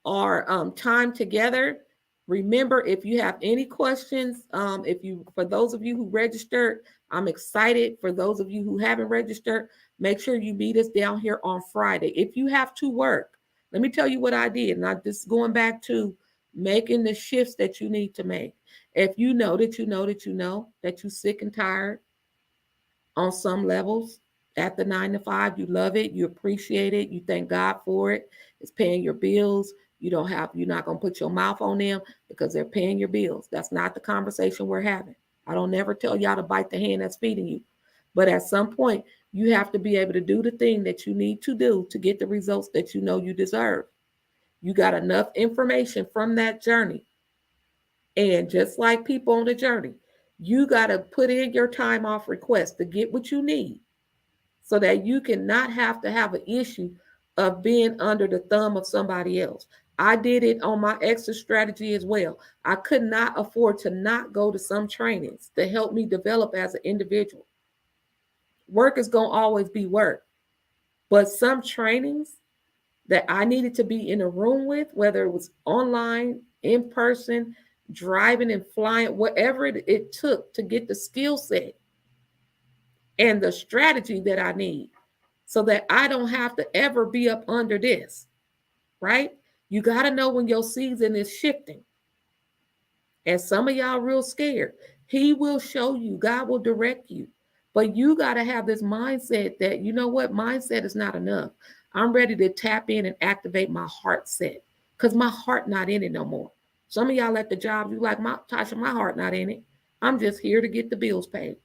time together. Remember, if you have any questions, for those of you who registered, I'm excited. For those of you who haven't registered, make sure you meet us down here on Friday. If you have to work, let me tell you what I did. Not just going back to making the shifts that you need to make. If you know that you're sick and tired on some levels at the 9 to 5, you love it, you appreciate it, you thank God for it. It's paying your bills. You're not going to put your mouth on them because they're paying your bills. That's not the conversation we're having. I don't never tell y'all to bite the hand that's feeding you. But at some point, you have to be able to do the thing that you need to do to get the results that you know you deserve. You got enough information from that journey. And just like people on the journey, you got to put in your time off request to get what you need so that you can not have to have an issue of being under the thumb of somebody else. I did it on my exit strategy as well. I could not afford to not go to some trainings to help me develop as an individual. Work is going to always be work. But some trainings that I needed to be in a room with, whether it was online, in person, driving and flying, whatever it took to get the skill set and the strategy that I need so that I don't have to ever be up under this, right? You got to know when your season is shifting. And some of y'all real scared. He will show you. God will direct you. But you got to have this mindset that, you know what? Mindset is not enough. I'm ready to tap in and activate my heart set because my heart not in it no more. Some of y'all at the job, you like, Tasha, my heart not in it. I'm just here to get the bills paid.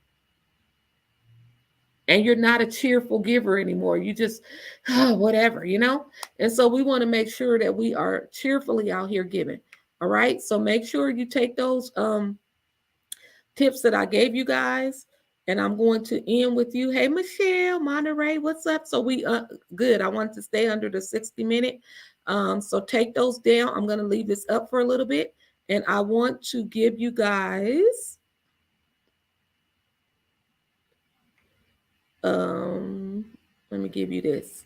And you're not a cheerful giver anymore. You just, whatever, you know? And so we want to make sure that we are cheerfully out here giving. All right. So make sure you take those tips that I gave you guys. And I'm going to end with you. Hey, Michelle, Monterey, what's up? So we good. I want to stay under the 60-minute. So take those down. I'm going to leave this up for a little bit. And I want to give you guys let me give you this.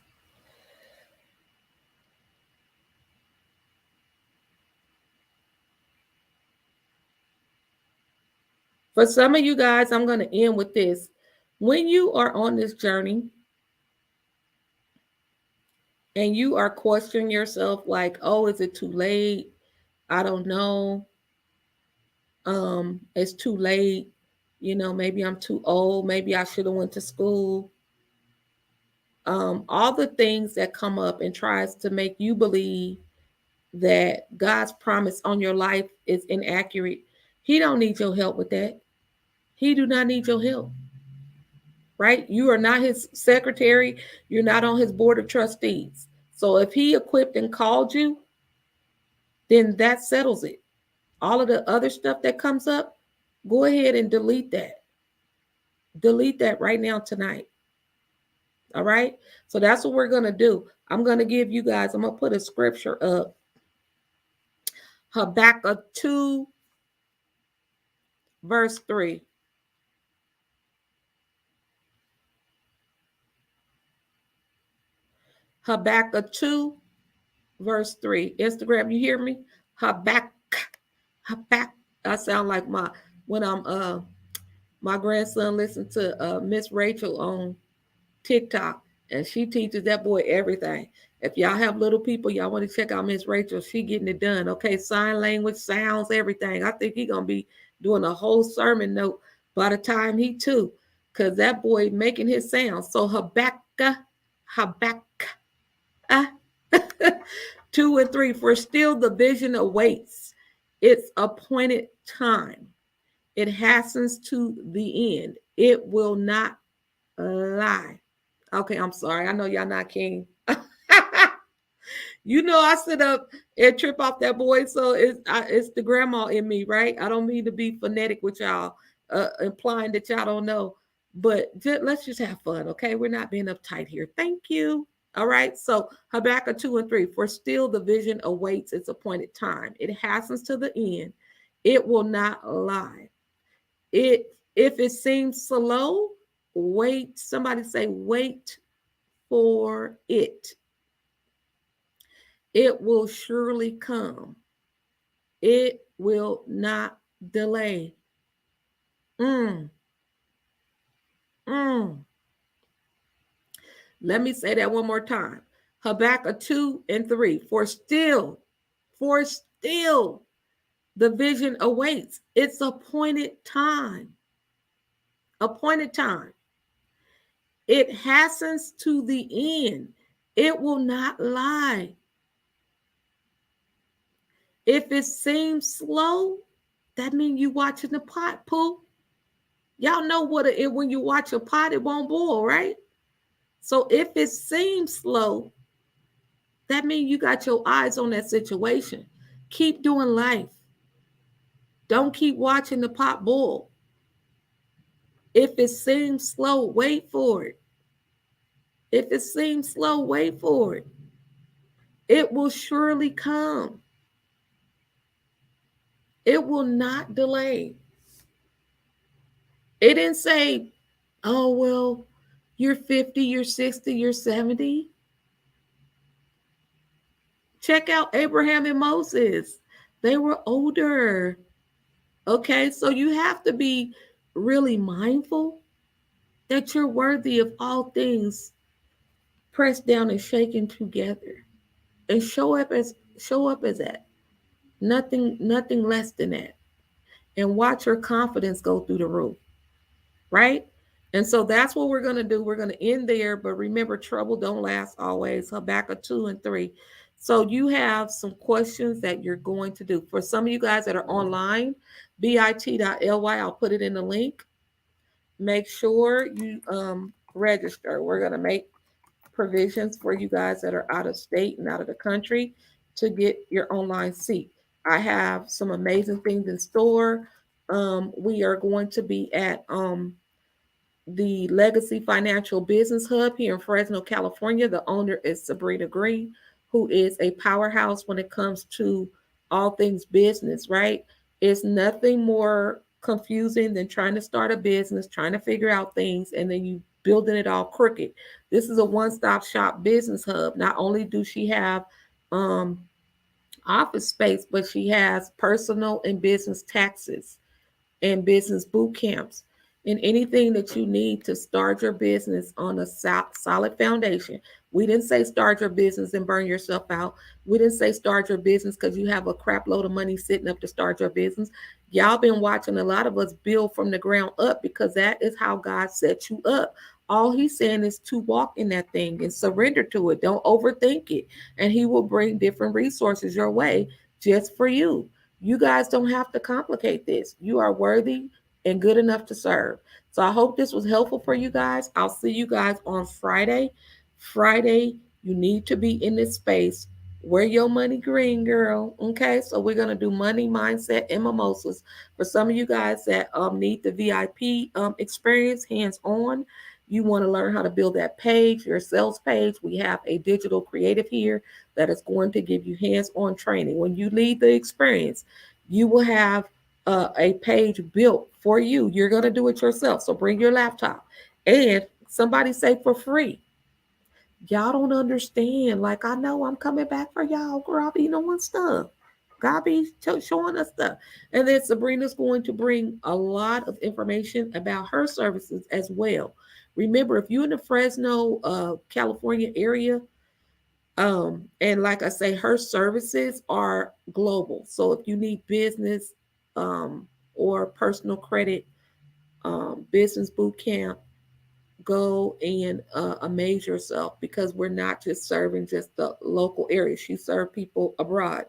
For some of you guys, I'm going to end with this. When you are on this journey and you are questioning yourself like, oh, is it too late? I don't know. It's too late. You know, maybe I'm too old. Maybe I should have went to school. All the things that come up and tries to make you believe that God's promise on your life is inaccurate. He don't need your help with that. He do not need your help. Right? You are not his secretary. You're not on his board of trustees. So if he equipped and called you, then that settles it. All of the other stuff that comes up, go ahead and delete that. Delete that right now tonight. All right? So that's what we're going to do. I'm going to give you guys, I'm going to put a scripture up. Habakkuk 2, verse 3. Habakkuk 2, verse 3. Instagram, you hear me? Habakkuk. Habakkuk. I sound like when my grandson listens to Miss Rachel on TikTok, and she teaches that boy everything. If y'all have little people, y'all want to check out Miss Rachel, she getting it done. Okay, sign language, sounds, everything. I think he gonna be doing a whole sermon note by the time he too, cause that boy making his sounds. So Habakkuk, Habakkuk, ah. 2 and 3. For still the vision awaits its appointed time. It hastens to the end. It will not lie. Okay, I'm sorry. I know y'all not king. You know, I sit up and trip off that boy, so it's the grandma in me, right? I don't mean to be phonetic with y'all, implying that y'all don't know, but let's just have fun, okay? We're not being uptight here. Thank you. All right. So Habakkuk 2 and 3. For still the vision awaits its appointed time. It hastens to the end. It will not lie. It if it seems slow, wait. Somebody say, wait for it. It will surely come. It will not delay. Mm, mm. Let me say that one more time. Habakkuk 2 and 3. For still, the vision awaits. It's appointed time. Appointed time. It hastens to the end. It will not lie. If it seems slow, that means you watching the pot, Pooh. Y'all know what it when you watch a pot, it won't boil, right? So if it seems slow, that means you got your eyes on that situation. Keep doing life. Don't keep watching the pot boil. If it seems slow, wait for it. If it seems slow, wait for it. It will surely come. It will not delay. It didn't say, oh, well, you're 50, you're 60, you're 70. Check out Abraham and Moses. They were older. Okay, so you have to be really mindful that you're worthy of all things pressed down and shaken together. And show up as that. Nothing less than that. And watch your confidence go through the roof. Right? And so that's what we're going to do. We're going to end there, but remember, trouble don't last always. Habakkuk 2 and 3. So you have some questions that you're going to do. For some of you guys that are online, bit.ly, I'll put it in the link. Make sure you register. We're going to make provisions for you guys that are out of state and out of the country to get your online seat. I have some amazing things in store. We are going to be at the Legacy Financial Business Hub here in Fresno, California. The owner is Sabrina Green, who is a powerhouse when it comes to all things business, right? It's nothing more confusing than trying to start a business, trying to figure out things, and then you building it all crooked. This is a one-stop shop business hub. Not only do she have office space, but she has personal and business taxes and business boot camps and anything that you need to start your business on a solid foundation. We didn't say start your business and burn yourself out. We didn't say start your business because you have a crap load of money sitting up to start your business. Y'all been watching a lot of us build from the ground up because that is how God set you up. All he's saying is to walk in that thing and surrender to it. Don't overthink it. And he will bring different resources your way just for you. You guys don't have to complicate this. You are worthy and good enough to serve. So I hope this was helpful for you guys. I'll see you guys on Friday. Friday, you need to be in this space. Wear your money green, girl. Okay, so we're gonna do money mindset and mimosas. For some of you guys that need the VIP experience, hands on. You want to learn how to build that page, your sales page. We have a digital creative here that is going to give you hands-on training. When you lead the experience, you will have a page built for you. You're going to do it yourself. So bring your laptop. And somebody say for free. Y'all don't understand. Like, I know I'm coming back for y'all, girl. I'll be knowing stuff. God be showing us stuff. And then Sabrina's going to bring a lot of information about her services as well. Remember, if you're in the Fresno, California area, and like I say, her services are global. So if you need business, um, or personal credit, business boot camp, go and amaze yourself, because we're not just serving just the local area. She serve people abroad.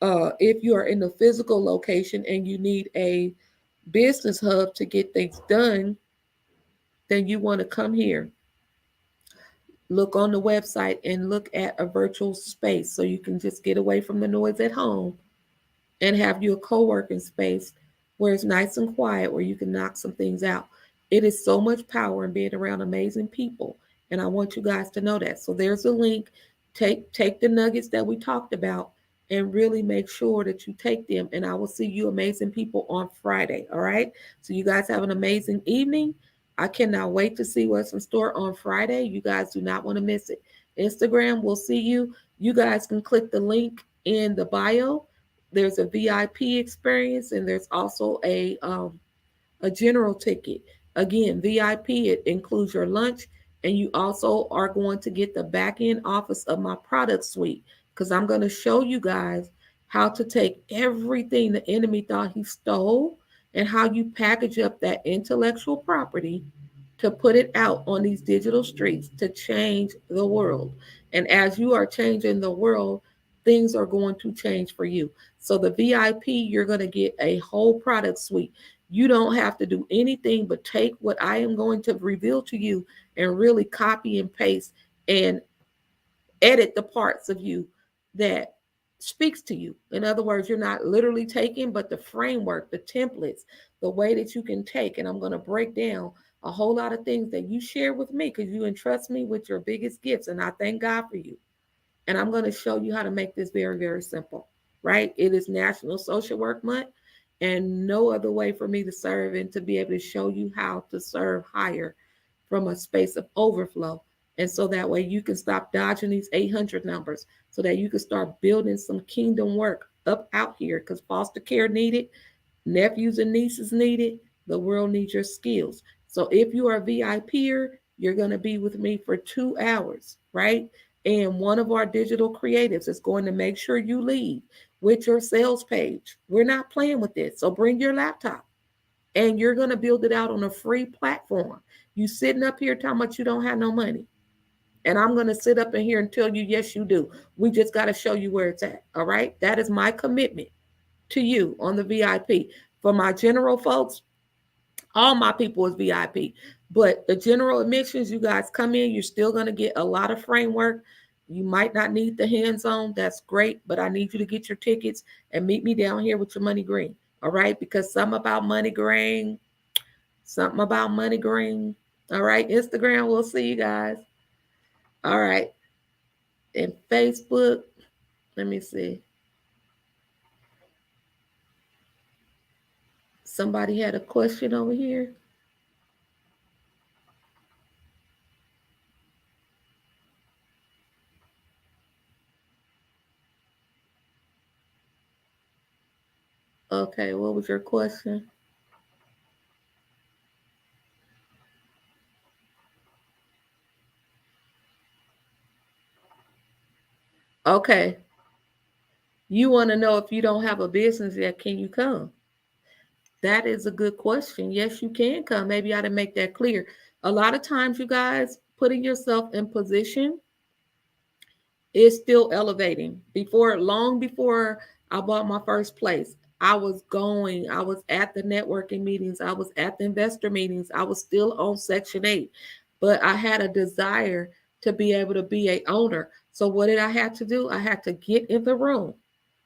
If you are in the physical location and you need a business hub to get things done, then you want to come here. Look on the website and look at a virtual space so you can just get away from the noise at home and have you a co-working space where it's nice and quiet, where you can knock some things out. It is so much power in being around amazing people, and I want you guys to know that. So there's a link. Take the nuggets that we talked about and really make sure that you take them. And I will see you amazing people on Friday. All right. So you guys have an amazing evening. I cannot wait to see what's in store on Friday. You guys do not want to miss it. Instagram, we'll see you. You guys can click the link in the bio. There's a VIP experience, and there's also a general ticket. Again, VIP, it includes your lunch, and you also are going to get the back end office of my product suite, because I'm going to show you guys how to take everything the enemy thought he stole and how you package up that intellectual property to put it out on these digital streets to change the world. And as you are changing the world, things are going to change for you. So the VIP, you're going to get a whole product suite. You don't have to do anything but take what I am going to reveal to you and really copy and paste and edit the parts of you that speaks to you. In other words, you're not literally taking, but the framework, the templates, the way that you can take. And I'm going to break down a whole lot of things that you share with me, because you entrust me with your biggest gifts. And I thank God for you. And I'm going to show you how to make this very, very simple, right? It is National Social Work Month, and no other way for me to serve and to be able to show you how to serve higher from a space of overflow. And so that way you can stop dodging these 800 numbers, so that you can start building some kingdom work up out here, because foster care needed, nephews and nieces needed, the world needs your skills. So if you are a VIPer, you're going to be with me for 2 hours, right? And one of our digital creatives is going to make sure you leave with your sales page. We're not playing with this. So bring your laptop, and you're going to build it out on a free platform. You sitting up here talking about you don't have no money. And I'm going to sit up in here and tell you, yes, you do. We just got to show you where it's at. All right. That is my commitment to you on the VIP. For my general folks, all my people is VIP. But the general admissions, you guys come in, you're still going to get a lot of framework. You might not need the hands-on. That's great. But I need you to get your tickets and meet me down here with your money green. All right. Because something about money green, something about money green. All right. Instagram, we'll see you guys. All right. And Facebook, let me see. Somebody had a question over here. Okay, what was your question? Okay, you want to know if you don't have a business yet, can you come? That is a good question. Yes, you can come. Maybe I didn't make that clear. A lot of times, you guys, putting yourself in position is still elevating. Long before I bought my first place, I was at the networking meetings, I was at the investor meetings, I was still on Section 8, but I had a desire to be able to be a owner. So what did I have to do? I had to get in the room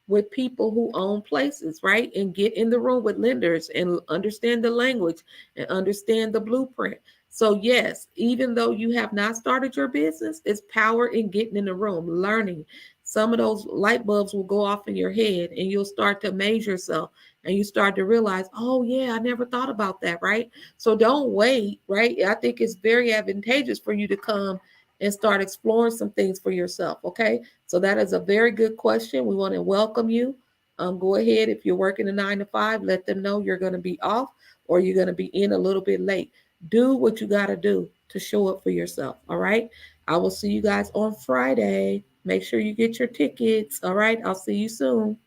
with people who own places, right? And get in the room with lenders and understand the language and understand the blueprint. So, yes, even though you have not started your business, it's power in getting in the room, learning, some of those light bulbs will go off in your head and you'll start to amaze yourself and you start to realize, oh yeah, I never thought about that, right? So don't wait, right? I think it's very advantageous for you to come and start exploring some things for yourself, okay? So that is a very good question. We want to welcome you. Go ahead, if you're working a 9 to 5, let them know you're going to be off or you're going to be in a little bit late. Do what you got to do to show up for yourself, all right? I will see you guys on Friday. Make sure you get your tickets, all right? I'll see you soon.